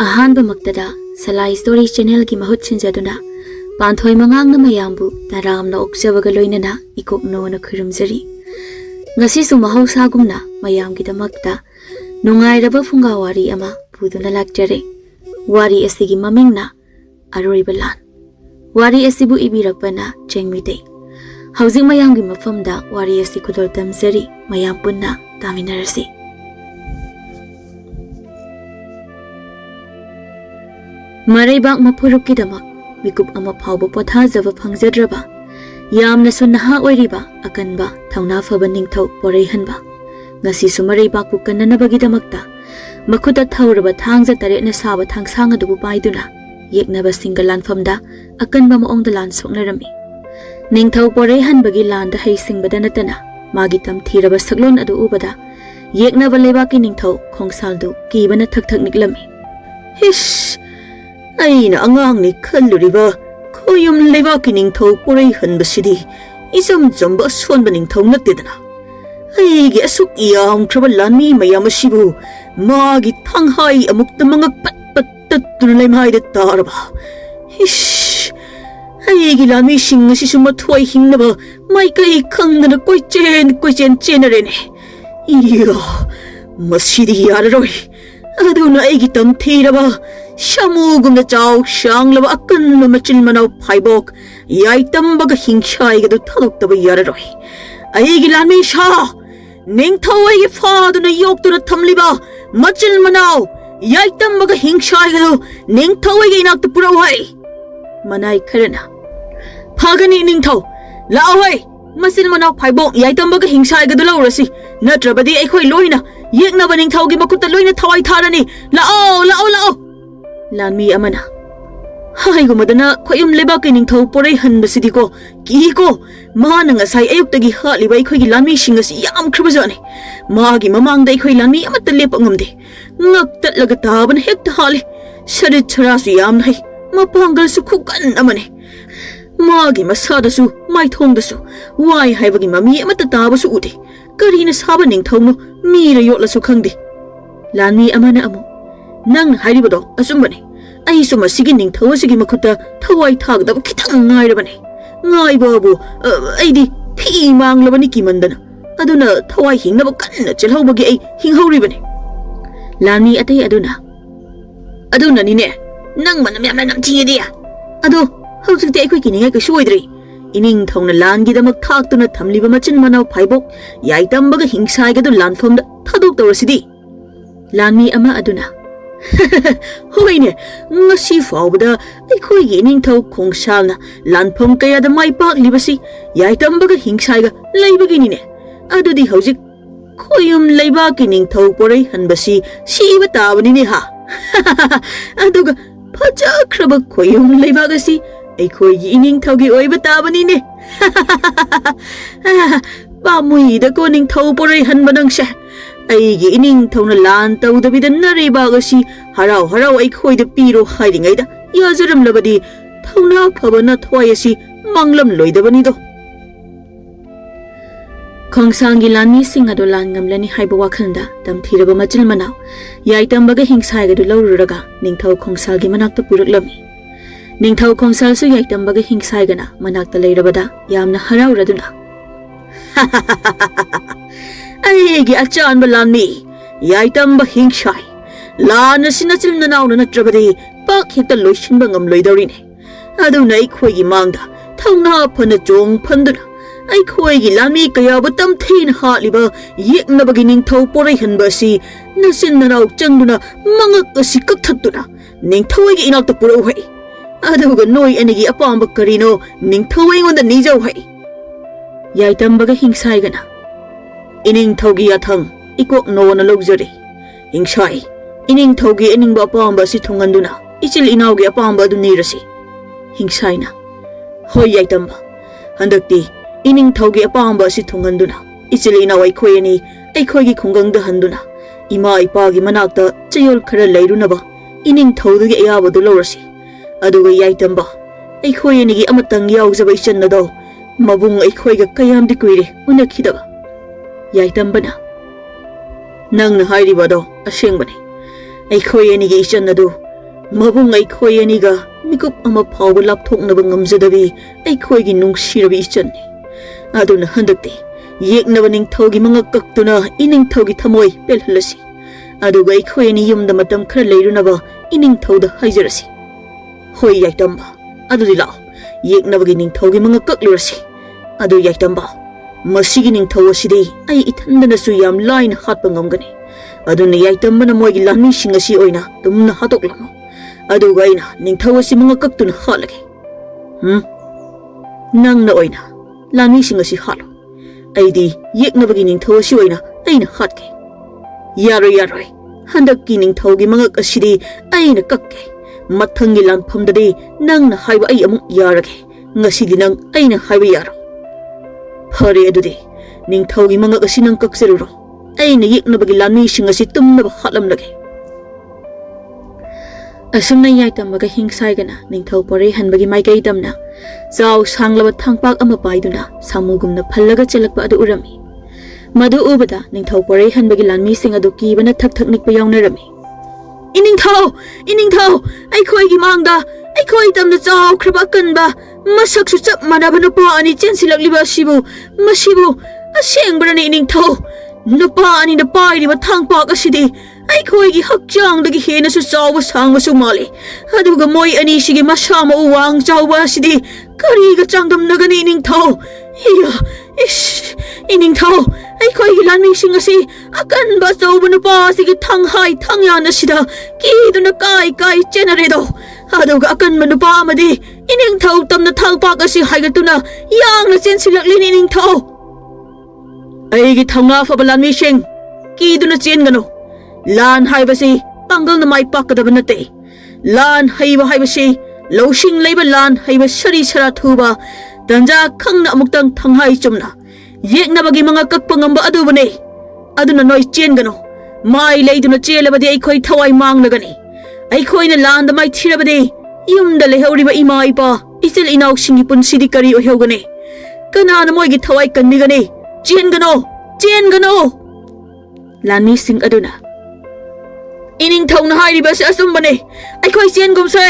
Ahanba maktada Salai Story Channel ki mahut sinjaduna Panthoi Mangang na mayambu taram na okjabaga loinana ikokno na khurumjari ngasi su mahausagumna mayam ki damakta nungairaba funga wari ama puduna lakjare wari asigi mamingna Aroiba Laan wari asibu ibirakpana Cheng Meetei haujing mayam gi mafamda wari asi kudol tamjari mayam punna taminarasi Maraibak mapuruk kidamak mikup ama phawba pothajaba phangjadraba yamna su naha oiriba akanba thauna phaba ningthau poraihanba ngasi su maraibak pu kannanabagi-damakta makuta thauraba thangja taretna saba thangsang adubu paiduna yeknaba singa lanfamda akanba maongda lan soknarami ningthau poraihanbagi landa heisingbada natana magi tamthiraba saklon adu ubada yeknaba lebaki ningthau khongsaldu kibana thak niklami hish Aina angang kalluriba koyum lebaki ningthau poraihanbasidi isam jamba asonba ningthau nattedana aigi asuk iyam khraba lanmi mayam asibu magi thanghai amukta mangak pat tattuna leimhaida taraba hish aigi lanmi sing asisu mathoi hingnaba maikai khangdana koichen chenarene iya masidi yararoi aduna aigi tamthiraba Shamugumna chaw shanglaba akanma machil manaw phaibok yaitambaga hingshaigadu thadoktaba yararoi aigi lanmi sha ningthau aigi faaduna yoktuna thamliba machil manaw yaitambaga hingshaigadu ningthau aigi inakta purawai manai kharana phagani ningthau laawai machil manaw phaibok yaitambaga hingshaigadu laurasi natrabadi aikhoi loina yeknaba ningthau gi makutta loina thawai tharani lao Lanmi amana Hai gumadana khoyum lebaki ningthau porai hanbasidiko kiko mana ngasai ayuktagi haliba ikhoigi lanmi singasi yam khrabajani magi mamangda ikhoi lanmi amatta lepa ngamde ngaktatlaga taban hekta hali sharit charasu yam nai mapangal su khukan amane magi masadasu maithongdasu wai haibagi mami amatta tabasu ude karina saba ningthau no mira yotlasu khangde lanmi amana amu nang hairibado asumbane ai suma sigi ningthau asigi makuta thawai thagdaba khitang ngairabane ngaibabu aidi phi manglabani kimandana aduna thawai hingnaba kanna chelhawbagi ai hinghauribane lanmi atai aduna nine nang manam yamna namthingedi ado hawjikti aikhoi kiningai ka shoidri ining thongna langi damak thaktuna thamliba machin manaw phaibok yaitambaga hingsaigadu lanfamda thadok tawrasidi lanmi ama aduna Hoine ngasi fawbada aikhoigi ningthau khongsalna lanpham kayada maipak libasi yaitambaga hingsaiga leibaginine adudi hojik khoyum leibaki ningthau porai hanbasi siba tabanine ha aduga phajakraba khoyum leibagasi aikhoigi ningthaugi oiba tabanine pamuida ko ningthau porai hanbanangsha aigi ining thawna lan tawdabida naribagasi harau aikhoida piro hairingaida yajaramlabadi thawna phabana thwayasi manglam loidabanido khongsangi lanmi singado langamlani haiba wakhalda tamthiraba machil manaw yaitambaga hingsaigadu laururaga ningthau khongsalgi manakta puraklami ningthau khongsalsu yaitambaga hingsaigana manakta leirabada yamna harauraduna Aigi achan balanmi yaitamba hingshai lana sinachil nanauna natrabadi pak hekta loishinba ngamloidawrine aduna aikhoigi mangda thawna phana jong phanduna aikhoigi lanmi kayaba tamthina haliba yeknabagi ningthau porai hanbasi nasin nanaw changduna mangak asi kakthatuna ningthauigi inakta purauhai aduga noi anigi apamba karino ningthau aingonda nijauhai yaitambaga hingsaigana Ining thaugi athang ikok nona logzari hingsai ining thaugi eningba apamba si thunganduna ichil inawgi apamba adu nirasi hingsaina hoi yaitamba handakti ining thaugi apamba si thunganduna ichil inaw aikhoyani aikhoigi khungangda handuna ima ipagi manakta chayol khara leirunaba ining thaudugi ayabadu lorasi aduga yaitamba aikhoyani gi amatang yawjaba ichanado mabung aikhoiga kayamdi kuire unakhidaba yaitambana nang na hairibado ashengbani aikhoi ani gi ichan adu mabung aikhoi aniga mikup ama phawba lapthoknaba ngamjadabi aikhoigi nungshirabi ichanni aduna handakti yeknaba ningthaugi manga kaktuna iningthaugi thamoi pelhalasi aduga aikhoi ani yumda matam khara leirunaba iningthauda haijarasi hoi yaitamba adudi lao yeknabagi ningthaugi manga kaklurasi adu yaitamba masigi ningthau asidi ai ithandana su yam line hatpa ngamgani aduna yaitambana moigi lanmi singasi oina tumna hatoklamo aduga ina ningthau asi manga kaktuna halage nangna oina lanmi singasi halo aidi yeknabagi ningthau asi oina aina hatke yaroi handakki ningthaugi manga asidi aina kakke mathangi lanphamdadi nangna haiba ai amuk yarage ngasidi nang aina haiba yaro phare adudi ningthaugi manga asi nang kakseruro aina yeknabagi lanmi singasi tumnaba hatlamlage asumna yaitamaga hingsaigana ningthau pore hanbagi maikai tamna zaw sanglaba thangpak ama paiduna samugumna phallaga chelakpa adu urami madu ubada ningthau pore hanbagi lanmi sing adu kibana thak nikpa yawnarami iningthau aikhoigi mangda aikoi tamna zaw khraba kanba masaksu chap manaba nupa ani chensilakliba sibu masibu asengbani iningthau nupa ani na pairiba thangpak asidi aikhoigi hakchangdagi hena su chawba sangbasu male aduga moi ani sigi masama uwang chawba asidi kariga changdam nagani iningthau hiya ish iningthau aikhoigi lanmi singasi akan ba chawba nupa sigi thanghai thangyana sida kiduna kai chenaredo aduga akan manupa amadi iningthau tamna thangpak asi haigatuna yangna chensilaklini iningthau aigi thangna faba lanmi sing kiduna chengano lan haibasi pangal na mai pakadaba nate lan haibasi losing leiba lan haiba sari sara thuba tanja khangna amuktang thanghai chumna yekna bagi mga kakpangamba adubane aduna noi chengano mai leiduna chelabadi aikhoi thawai manglagani aikhoi na lan da mai thirabadi yumda lehoriba ima ipa isil inauk singi punsidi kari ohogane kanana moigi thawai kannigani chengano lanmi sing aduna iningthau na hairiba si asumbane aikhoi chengumse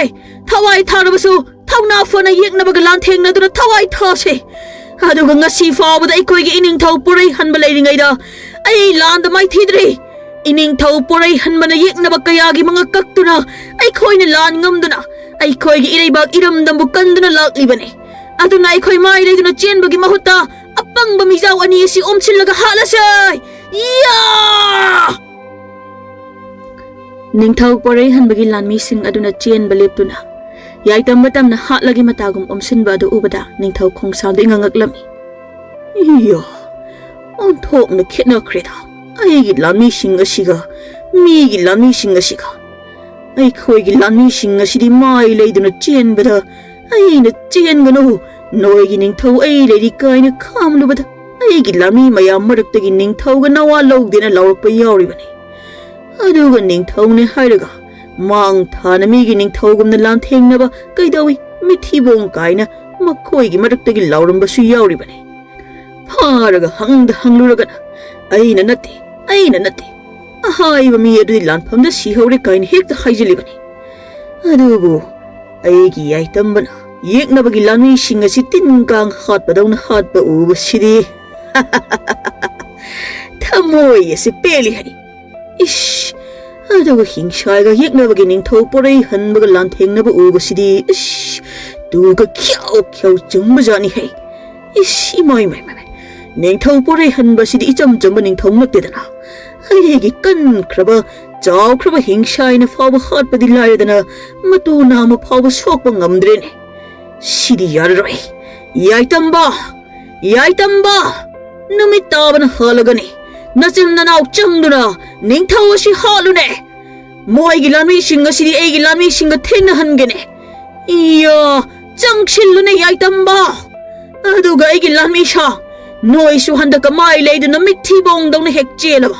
thawai tharabasu thawna fona yeknabaga lan thengna duna thawai thase aduga ngasi fawbada aikhoi iningthau purai hanba leiringaida ai lan da mai thidri iningthau purai hanbana yeknaba kayagi mga kaktuna aikhoi na lan ngamduna aikhoi ireibak iramdambu kanduna laklibane aduna aikhoi mai leiduna chenbagi mahutta apangba mijaw ani si omchillaga halasai ya ningthau pore hanbagi lanmi sing aduna chenba leptuna yaitam matamna hatlagi matagum omsinba adu ubada ningthau khongsawda ingangaklami iya onthokna khena kreda aigi lanmi sing asiga migi lanmi sing asiga aikhoigi lanmi sing asidi mai leiduna chenbada aina chengano noigi ningthau ai leidi kaina khamlubada aigi lanmi mayam maraktagi ningthauga nawa lawdena lawrakpa yawribani aduga ningthaune hairaga mang thana migi ningthaugumna lan thengnaba kaidawi mithibong kaina makhoigi maraktagi lawrambasu yawribani pharaga hangluragana aina nate ahaiba mi adudi lanphamda sihore kaina hekta haijilibani adubu aigi yaitambana yeknabagi lanmi singasi tingang hatpadawna hatpa ubasidi thamoi ase peli hari ish aduga hingsaiga yeknabagi ningthau porei hanbaga lan thengnaba ubasidi ish tuga khyau chumbajani hai ish imai ningthau porei hanbasidi icham chamba ningthau naktedana aigi kan khraba chaw khraba hingsaina fawba hatpadi lairadana matu nama fawba sokpa ngamdrene sidi yarroi yaitamba numit tabana halagani nachil nanau changduna ningthau asi halune moigi lanmi singa sidi eigi lanmi singa thengna hangene iya changchillune yaitamba aduga eigi lanmi sha noi su handaka mai leiduna mithi bong dongna hek chelaba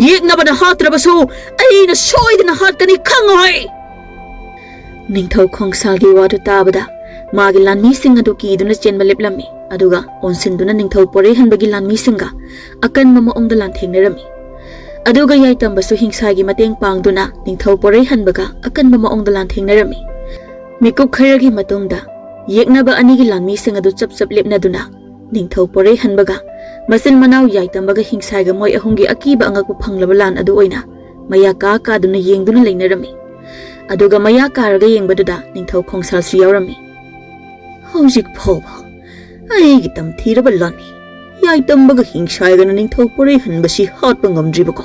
yeknabana hatrabasu aina soidna hatkani khangoi ningthau khongsalgi wadu tabada magi lanmi sing adu kiduna chenba leplami aduga onsinduna ningthau pore hanbagi lanmi singa akan mama ongda lan thengnarami ꯑꯗꯨꯒ ꯌꯥꯏꯇꯝꯕꯁꯨ ꯍꯤꯡꯁꯥꯒꯤ ꯃꯇꯦꯡ ꯄꯥꯡꯗꯨꯅ ꯅꯤꯡꯊꯧ ꯄꯣꯔꯩ ꯍꯟꯕꯒ ꯑꯀꯟꯕ ꯃꯑꯣꯡꯗ ꯂꯥꯟꯊꯦꯡꯅꯔꯝꯃꯤ꯫ ꯃꯤꯀꯨꯞ ꯈꯔꯒꯤ ꯃꯇꯨꯡꯗ ꯌꯦꯛꯅꯕ ꯑꯅꯤꯒꯤ ꯂꯥꯟꯃꯤꯁꯤꯡ ꯑꯗꯨ ꯆꯞ ꯆꯞ ꯂꯦꯞꯅꯗꯨꯅ ꯅꯤꯡꯊꯧ ꯄꯣꯔꯩ ꯍꯟꯕꯒ ꯃꯆꯤꯟ ꯃꯅꯥꯎ ꯌꯥꯏꯇꯝꯕꯒ ꯍꯤꯡꯁꯥꯏꯒ ꯃꯣꯏ ꯑꯍꯨꯝꯒꯤ ꯑꯀꯤꯕ ꯑꯉꯛꯄ ꯐꯪꯂꯕ ꯂꯥꯟ ꯑꯗꯨ ꯑꯣꯏꯅ ꯃꯌꯥ ꯀꯥꯗꯨꯅ ꯌꯦꯡꯗꯨꯅ ꯂꯩꯅꯔꯝꯃꯤ꯫ ꯑꯗꯨꯒ ꯃꯌꯥ ꯀꯥꯔꯒ ꯌꯦꯡꯕꯗꯨꯗ ꯅꯤꯡꯊꯧ ꯈꯣꯡꯁꯥꯜꯁꯨ ꯌꯥꯎꯔꯝꯃꯤ꯫ ꯍꯧꯖꯤꯛ ꯐꯥꯎꯕ ꯑꯩꯒꯤ ꯇꯝꯊꯤꯔꯕ ꯂꯥꯟꯃꯤ ꯌꯥꯏꯇꯝꯕꯒ ꯍꯤꯡꯁꯥꯏꯒꯅ ꯅꯤꯡꯊꯧ ꯄꯣꯔꯩ ꯍꯟꯕꯁꯤ ꯍꯥꯠꯄ ꯉꯝꯗ꯭ꯔꯤꯕꯀꯣ?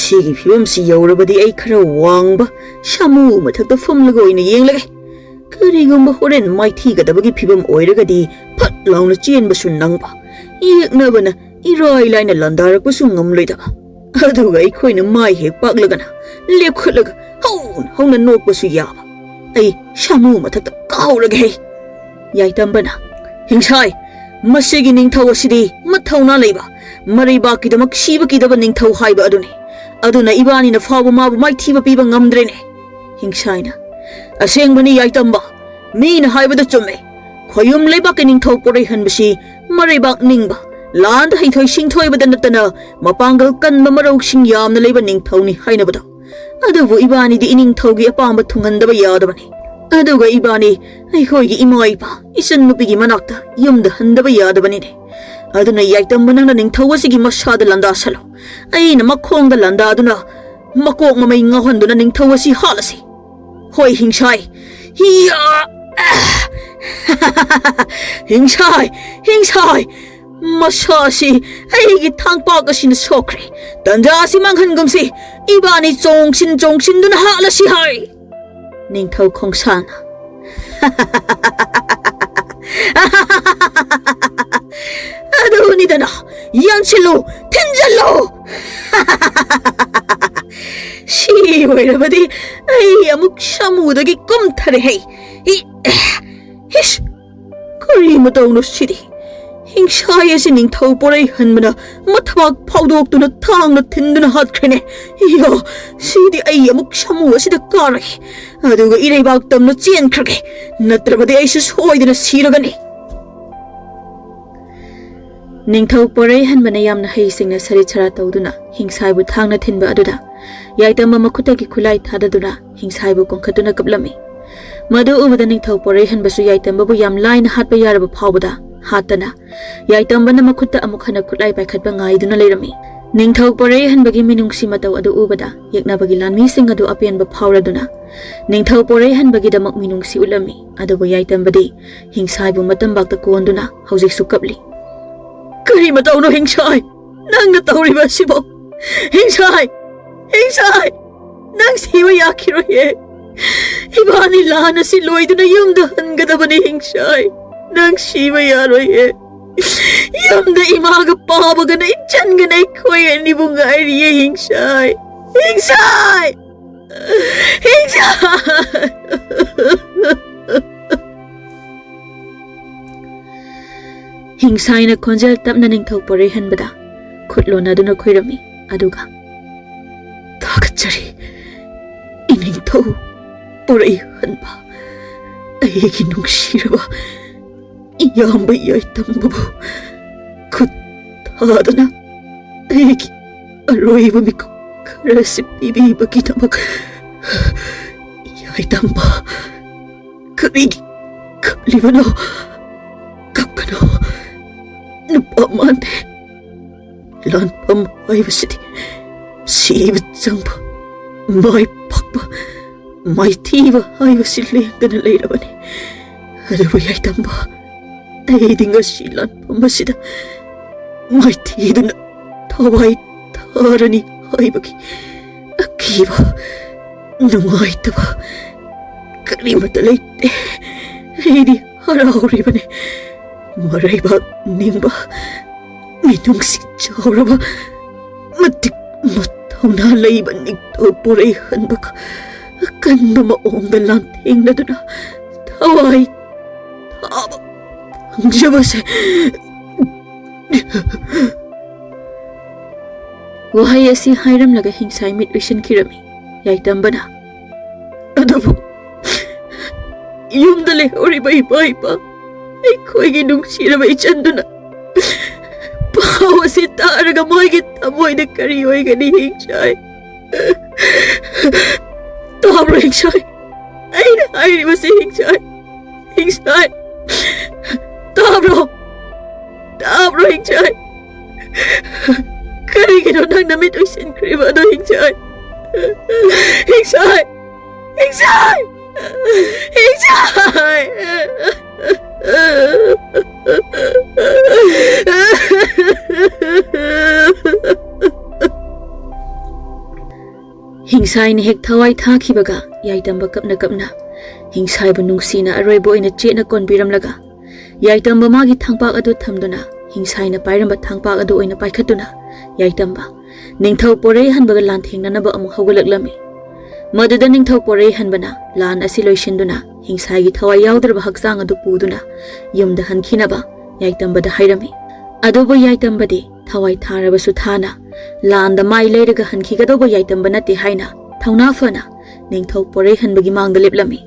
ꯁꯤꯒꯤ ꯐꯤꯕꯝꯁꯤ ꯌꯧꯔꯕꯗꯤ ꯑꯩ ꯈꯔ ꯋꯥꯡꯕ ꯁꯥꯃꯨ ꯃꯊꯛꯇ ꯐꯝꯂꯒ ꯑꯣꯏꯅ ꯌꯦꯡꯂꯒꯦ꯫ ꯀꯔꯤꯒꯨꯝꯕ ꯍꯣꯔꯦꯟ ꯃꯥꯏꯊꯤꯒꯗꯕꯒꯤ ꯐꯤꯕꯝ ꯑꯣꯏꯔꯒꯗꯤ ꯐꯠ ꯂꯥꯎꯅ ꯆꯦꯟꯕꯁꯨ ꯅꯪꯕ, ꯌꯦꯛꯅꯕꯅ ꯏꯔꯥꯏ ꯂꯥꯏꯅ ꯂꯥꯟꯗꯥꯔꯛꯄꯁꯨ ꯉꯝꯂꯣꯏꯗꯕ, ꯑꯗꯨꯒ ꯑꯩꯈꯣꯏꯅ ꯃꯥꯏ ꯍꯦꯛ ꯄꯥꯛꯂꯒꯅ ꯂꯦꯞꯈꯠꯂꯒ ꯍꯧꯅ ꯍꯧꯅ ꯅꯣꯛꯄꯁꯨ ꯌꯥꯕ꯫ ꯑꯩ ꯁꯥꯃꯨ ꯃꯊꯛꯇ ꯀꯥꯎꯔꯒꯦ꯫ ꯌꯥꯏꯇꯝꯕꯅ, ꯍꯤꯡꯁꯥꯏ, ꯃꯁꯤꯒꯤ ꯅꯤꯡꯊꯧ ꯑꯁꯤꯗꯤ ꯃꯊꯧꯅꯥ ꯂꯩꯕ ꯃꯔꯩꯕꯥꯛꯀꯤꯗꯃꯛ ꯁꯤꯕ ꯀꯤꯗꯕ ꯅꯤꯡꯊꯧ ꯍꯥꯏꯕ ꯑꯗꯨꯅꯤ꯫ ꯑꯗꯨꯅ ꯏꯕꯥꯅꯤꯅ ꯐꯥꯎꯕ ꯃꯥꯕꯨ ꯃꯥꯏꯊꯤꯕ ꯄꯤꯕ ꯉꯝꯗ꯭ꯔꯦꯅꯦ꯫ ꯍꯤꯡꯁꯥꯏꯅ, ꯑꯁꯦꯡꯕꯅꯤ ꯌꯥꯏꯇꯝꯕ, ꯃꯤꯅ ꯍꯥꯏꯕꯗ ꯆꯨꯝꯃꯦ꯫ ꯈꯣꯌꯨꯝ ꯂꯩꯕꯥꯛꯀꯤ ꯅꯤꯡꯊꯧ ꯄꯣꯔꯩ ꯍꯟꯕꯁꯤ ꯃꯔꯩꯕꯥꯛ ꯅꯤꯡꯕ, ꯂꯥꯟꯗ ꯍꯩꯊꯣꯏ ꯁꯤꯡꯊꯣꯏꯕꯗ ꯅꯠꯇꯅ ꯃꯄꯥꯡꯒꯜ ꯀꯟꯕ ꯃꯔꯧꯁꯤꯡ ꯌꯥꯝꯅ ꯂꯩꯕ ꯅꯤꯡꯊꯧꯅꯤ ꯍꯥꯏꯅꯕꯗꯣ꯫ ꯑꯗꯨꯕꯨ ꯏꯕꯥꯅꯤꯗꯤ ꯏꯅꯤꯡꯊꯧꯒꯤ ꯑꯄꯥꯝꯕ ꯊꯨꯡꯍꯟꯗꯕ ꯌꯥꯗꯕꯅꯤ꯫ ꯑꯗꯨꯒ ꯏꯕꯥꯅꯤ ꯑꯩꯈꯣꯏꯒꯤ ꯏꯃꯥ ꯏꯄꯥ ꯏꯆꯟ ꯅꯨꯄꯤꯒꯤ ꯃꯅꯥꯛꯇ ꯌꯨꯝꯗ ꯍꯟꯗꯕ ꯌꯥꯗꯕꯅꯤꯅꯦ꯫ ꯑꯗꯨꯅ ꯌꯥꯏꯇꯝꯕ ꯅꯪꯅ ꯅꯤꯡꯊꯧ ꯑꯁꯤꯒꯤ ꯃꯁꯥꯗ ꯂꯥꯟꯗꯥꯁꯜꯂꯨ, ꯑꯩꯅ ꯃꯈꯣꯡꯗ ꯂꯥꯟꯗꯥꯗꯨꯅ ꯃꯀꯣꯛ ꯃꯃꯩ ꯉꯥꯎꯍꯟꯗꯨꯅ ꯅꯤꯡꯊꯧ ꯑꯁꯤ ꯍꯥꯠꯂꯁꯤ꯫ ꯍꯣꯏ ꯍꯤꯡꯁꯥꯏ, ꯍꯤꯡꯁꯥꯏ, ꯍꯤꯡꯁꯥꯏ, ꯃꯁꯥ ꯑꯁꯤ ꯑꯩꯒꯤ ꯊꯥꯡꯄꯥꯛ ꯑꯁꯤꯅ ꯁꯣꯛꯈ꯭ꯔꯦ꯫ ꯇꯟꯖꯥ ꯑꯁꯤ ꯃꯥꯡꯍꯟꯒꯨꯝꯁꯤ, ꯏꯕꯥꯅꯤ ꯆꯣꯡꯁꯤꯟꯗꯨꯅ ꯍꯥꯠꯂꯁꯤ ꯍꯥꯏ꯫ ꯅꯤꯡꯊꯧ ꯈꯣꯡꯁꯥꯜꯅ, ꯑꯗꯨꯅꯤꯗꯅ, ꯌꯥꯟꯁꯤꯜꯂꯨ, ꯊꯤꯟꯖꯜꯂꯨ꯫ ꯁꯤ ꯑꯣꯏꯔꯕꯗꯤ ꯑꯩ ꯑꯃꯨꯛ ꯁꯥꯃꯨꯗꯒꯤ ꯀꯨꯝꯊꯔꯦꯍꯦ꯫ ꯍꯤꯁ, ꯀꯔꯤ ꯃꯇꯧꯅꯣ ꯁꯤꯗꯤ? ꯍꯤꯡꯁꯥꯏ ꯑꯁꯤ ꯅꯤꯡꯊꯧ ꯄꯣꯔꯩ ꯍꯟꯕꯅ ꯃꯊꯕꯥꯛ ꯐꯥꯎꯗꯣꯛꯇꯨꯅ ꯊꯥꯡꯅ ꯊꯤꯟꯗꯨꯅ ꯍꯥꯠꯈ꯭ꯔꯦꯅꯦ꯫ ꯌꯥ, ꯁꯤꯗꯤ ꯑꯩ ꯑꯃꯨꯛ ꯁꯥꯃꯨ ꯑꯁꯤꯗ ꯀꯥꯔꯒꯦ, ꯑꯗꯨꯒ ꯏꯔꯩꯕꯥꯛ ꯇꯝꯅ ꯆꯦꯟꯈ꯭ꯔꯒꯦ, ꯅꯠꯇ꯭ꯔꯕꯗꯤ ꯑꯩꯁꯨ ꯁꯣꯏꯗꯅ ꯁꯤꯔꯒꯅꯤ꯫ ꯅꯤꯡꯊꯧ ꯄꯣꯔꯩ ꯍꯟꯕꯅ ꯌꯥꯝꯅ ꯍꯩꯁꯤꯡꯅ ꯁꯔꯤꯠ ꯁꯔꯥ ꯇꯧꯗꯨꯅ ꯍꯤꯡꯁꯥꯏꯕꯨ ꯊꯥꯡꯅ ꯊꯤꯟꯕ ꯑꯗꯨꯗ ꯌꯥꯏꯇꯝꯕ ꯃꯈꯨꯠꯇꯒꯤ ꯈꯨꯠꯂꯥꯏ ꯊꯥꯗꯗꯨꯅ ꯍꯤꯡꯁꯥꯏꯕꯨ ꯀꯣꯟꯈꯠꯇꯨꯅ ꯀꯞꯂꯝꯃꯤ꯫ ꯃꯗꯨ ꯎꯕꯗ ꯅꯤꯡꯊꯧ ꯄꯣꯔꯩ ꯍꯟꯕꯁꯨ ꯌꯥꯏꯇꯝꯕꯕꯨ ꯌꯥꯝ ꯂꯥꯏꯅ ꯍꯥꯠꯄ ꯌꯥꯔꯕ ꯐꯥꯎꯕꯗ ꯍꯥꯠꯇꯅ ꯌꯥꯏꯇꯝꯕꯅ ꯃꯈꯨꯠꯇ ꯑꯃꯨꯛ ꯍꯟꯅ ꯈꯨꯠꯂꯥꯏ ꯄꯥꯏꯈꯠꯄ ꯉꯥꯏꯗꯨꯅ ꯂꯩꯔꯝꯃꯤ꯫ ꯅꯤꯡꯊꯧ ꯄꯣꯔꯩ ꯍꯟꯕꯒꯤ ꯃꯤꯅꯨꯡꯁꯤ ꯃꯇꯧ ꯑꯗꯨ ꯎꯕꯗ ꯌꯦꯛꯅꯕꯒꯤ ꯂꯥꯟꯃꯤꯁꯤꯡ ꯑꯗꯨ ꯑꯄꯦꯟꯕ ꯐꯥꯎꯔꯗꯨꯅ ꯅꯤꯡꯊꯧ ꯄꯣꯔꯩ ꯍꯟꯕꯒꯤꯗꯃꯛ ꯃꯤꯅꯨꯡꯁꯤ ꯎꯠꯂꯝꯃꯤ꯫ ꯑꯗꯨꯕꯨ ꯌꯥꯏꯇꯝꯕꯗꯤ ꯍꯤꯡꯁꯥꯏꯕꯨ ꯃꯇꯝꯕꯥꯛꯇ ꯀꯣꯟꯗꯨꯅ ꯍꯧꯖꯤꯛꯁꯨ ꯀꯞꯂꯤ꯫ ꯀꯔꯤ ꯃꯇꯧꯅꯣ ꯍꯤꯡꯁꯥꯏ, ꯅꯪꯅ ꯇꯧꯔꯤꯕ ꯑꯁꯤꯕꯣ? ꯍꯤꯡꯁꯥꯏ, ꯍꯤꯡꯁꯥꯏ, ꯅꯪ ꯁꯤꯕ ꯌꯥꯈꯤꯔꯣꯏꯌꯦ꯫ ꯏꯕꯥꯅꯤ ꯂꯥꯟ ꯑꯁꯤ ꯂꯣꯏꯗꯨꯅ ꯌꯨꯝꯗ ꯍꯟꯒꯗꯕꯅꯤ ꯍꯤꯡꯁꯥꯏ, ꯅꯪ ꯁꯤꯕ ꯌꯥꯔꯣꯏꯌꯦ꯫ ꯌꯨꯝꯗ ꯏꯃꯥꯒ ꯄꯥꯕꯒꯅ ꯏꯆꯟꯒꯅ ꯑꯩꯈꯣꯏ ꯑꯅꯤꯕꯨ ꯉꯥꯏꯔꯤꯌꯦ ꯍꯤꯡꯁꯥꯏ, ꯍꯤꯡꯁꯥꯏ, ꯍꯤꯡꯁꯥꯏ꯫ ꯍꯤꯡꯁꯥꯏꯅ ꯈꯣꯟꯖꯦꯜ ꯇꯞꯅ ꯅꯤꯡꯊꯧ ꯄꯣꯔꯩ ꯍꯟꯕꯗ ꯈꯨꯠ ꯂꯣꯟꯅꯗꯨꯅ ꯈꯣꯏꯔꯝꯃꯤ꯫ ꯑꯗꯨꯒ, ꯊꯥꯒꯠꯆꯔꯤ ꯏꯅꯤꯡꯊꯧ ꯄꯣꯔꯩ ꯍꯟꯕ, ꯑꯩꯒꯤ ꯅꯨꯡꯁꯤꯔꯕ ꯏꯌꯥꯝꯕ ꯌꯥꯏꯇꯝꯕꯕꯨ ꯈꯨꯠ ꯊꯥꯗꯨꯅ ꯑꯩꯒꯤ ꯑꯔꯣꯏꯕ ꯃꯤꯀꯨꯞ ꯈꯔꯁꯤ ꯄꯤꯕꯤꯕꯒꯤꯗꯃꯛ꯫ ꯌꯥꯏꯇꯝꯕ, ꯀꯔꯤꯒꯤ ꯀꯞꯂꯤꯕꯅꯣ? ꯀꯞꯀꯅꯣ, ꯅꯨꯄꯥ ꯃꯥꯟꯗꯦ꯫ ꯂꯥꯟꯐꯝ ꯍꯥꯏꯕꯁꯤꯗꯤ ꯁꯤꯕ ꯆꯪꯕ, ꯃꯥꯏ ꯄꯥꯛꯄ, ꯃꯥꯏꯊꯤꯕ ꯍꯥꯏꯕꯁꯤ ꯂꯦꯡꯗꯅ ꯂꯩꯔꯕꯅꯤ꯫ ꯑꯗꯨꯕꯨ ꯌꯥꯏꯇꯝꯕ, ꯑꯩꯗꯤ ꯉꯁꯤ ꯂꯥꯟꯐꯝ ꯑꯁꯤꯗ ꯃꯥꯏꯊꯤꯗꯨꯅ ꯊꯋꯥꯏ ꯊꯥꯔꯅꯤ ꯍꯥꯏꯕꯒꯤ ꯑꯀꯤꯕ, ꯅꯨꯡꯉꯥꯏꯇꯕ ꯀꯔꯤꯃꯠꯇ ꯂꯩꯇꯦ꯫ ꯑꯩꯗꯤ ꯍꯔꯥꯎꯔꯤꯕꯅꯤ꯫ ꯃꯔꯩꯕꯥꯛ ꯅꯤꯡꯕ, ꯃꯤꯅꯨꯡꯁꯤ ꯆꯥꯎꯔꯕ, ꯃꯇꯤꯛ ꯃꯊꯧꯅꯥ ꯂꯩꯕ ꯅꯤꯡꯊꯧ ꯄꯣꯔꯩ ꯍꯟꯕꯒ ꯑꯀꯟꯕ ꯃꯑꯣꯡꯗ ꯂꯥꯟꯊꯦꯡꯅꯗꯨꯅ ꯊꯋꯥꯏ ꯊꯥꯕ ꯐꯪꯖꯕꯁꯦ꯫ ꯋꯥꯍꯩ ꯑꯁꯤ ꯍꯥꯏꯔꯝꯂꯒ ꯍꯤꯡꯁꯥꯏ ꯃꯤꯠ ꯎꯏꯁꯤꯟꯈꯤꯔꯝꯃꯤ꯫ ꯌꯥꯏꯇꯝꯕꯅ, ꯑꯗꯨꯕꯨ ꯌꯨꯝꯗ ꯂꯩꯍꯧꯔꯤꯕ ꯏꯃꯥ ꯏꯄꯥ, ꯑꯩꯈꯣꯏꯒꯤ ꯅꯨꯡꯁꯤꯔꯕ ꯏꯆꯟꯗꯨꯅ ꯄꯥꯎ ꯑꯁꯤ ꯇꯥꯔꯒ ꯃꯣꯏꯒꯤ ꯊꯃꯣꯏꯗ ꯀꯔꯤ ꯑꯣꯏꯒꯅꯤ ꯍꯤꯡꯆꯥꯏ? ꯇꯥꯕ꯭ꯔꯣ ꯍꯤꯡꯆꯥꯏ? ꯑꯩꯅ ꯍꯥꯏꯔꯤꯕꯁꯤ ꯍꯤꯡꯆꯥꯏ, ꯍꯤꯡꯆꯥꯏ, ꯇꯥꯕ꯭ꯔꯣ? ꯇꯥꯕ꯭ꯔꯣ ꯍꯤꯡꯆꯥꯏ? ꯀꯔꯤꯒꯤꯅꯣ ꯅꯪ ꯅꯃꯤꯠ ꯎꯏꯁꯤꯟꯈ꯭ꯔꯤꯕ ꯑꯗꯣ ꯍꯤꯡꯆꯥꯏ? ꯍꯤꯡꯆꯥꯏ! ꯍꯤꯡꯆꯥꯏ! ꯍꯤꯡꯆꯥꯏ! ꯍꯤꯡꯁꯥꯏꯅ ꯍꯦꯛ ꯊꯋꯥꯏ ꯊꯥꯈꯤꯕꯒ ꯌꯥꯏꯇꯝꯕ ꯀꯞꯅ ꯀꯞꯅ ꯍꯤꯡꯁꯥꯏꯕꯨ ꯅꯨꯡꯁꯤꯅ ꯑꯔꯣꯏꯕ ꯑꯣꯏꯅ ꯆꯦꯠꯅ ꯀꯣꯟꯕꯤꯔꯝꯂꯒ ꯌꯥꯏꯇꯝꯕ ꯃꯥꯒꯤ ꯊꯥꯡꯄꯥꯛ ꯑꯗꯨ ꯊꯝꯗꯨꯅ ꯍꯤꯡꯁꯥꯏꯅ ꯄꯥꯏꯔꯝꯕ ꯊꯥꯡꯄꯥꯛ ꯑꯗꯨ ꯑꯣꯏꯅ ꯄꯥꯏꯈꯠꯇꯨꯅ ꯌꯥꯏꯇꯝꯕ ꯅꯤꯡꯊꯧ ꯄꯣꯔꯩꯍꯟꯕꯒ ꯂꯥꯟꯊꯦꯡꯅꯅꯕ ꯑꯃꯨꯛ ꯍꯧꯒꯠꯂꯛꯂꯝꯃꯤ꯫ ꯃꯗꯨꯗ ꯅꯤꯡꯊꯧ ꯄꯣꯔꯩꯍꯟꯕꯅ ꯂꯥꯟ ꯑꯁꯤ ꯂꯣꯏꯁꯤꯟꯗꯨꯅ ꯍꯤꯡꯁꯥꯏꯒꯤ ꯊꯋꯥꯏ ꯌꯥꯎꯗ꯭ꯔꯕ ꯍꯛꯆꯥꯡ ꯑꯗꯨ ꯄꯨꯗꯨꯅ ꯌꯨꯝꯗ ꯍꯟꯈꯤꯅꯕ ꯌꯥꯏꯇꯝꯕꯗ ꯍꯥꯏꯔꯝꯃꯤ꯫ ꯑꯗꯨꯕꯨ ꯌꯥꯏꯇꯝꯕꯗꯤ ꯊꯋꯥꯏ ꯊꯥꯔꯕꯁꯨ ꯊꯥꯅ ꯂꯥꯟꯗ ꯃꯥꯏ ꯂꯩꯔꯒ ꯍꯟꯈꯤꯒꯗꯧꯕ ꯌꯥꯏꯇꯝꯕ ꯅꯠꯇꯦ ꯍꯥꯏꯅ ꯊꯧꯅꯥ ꯐꯅ ꯅꯤꯡꯊꯧ ꯄꯣꯔꯩꯍꯟꯕꯒꯤ ꯃꯥꯡꯗ ꯂꯦꯞꯂꯝꯃꯤ꯫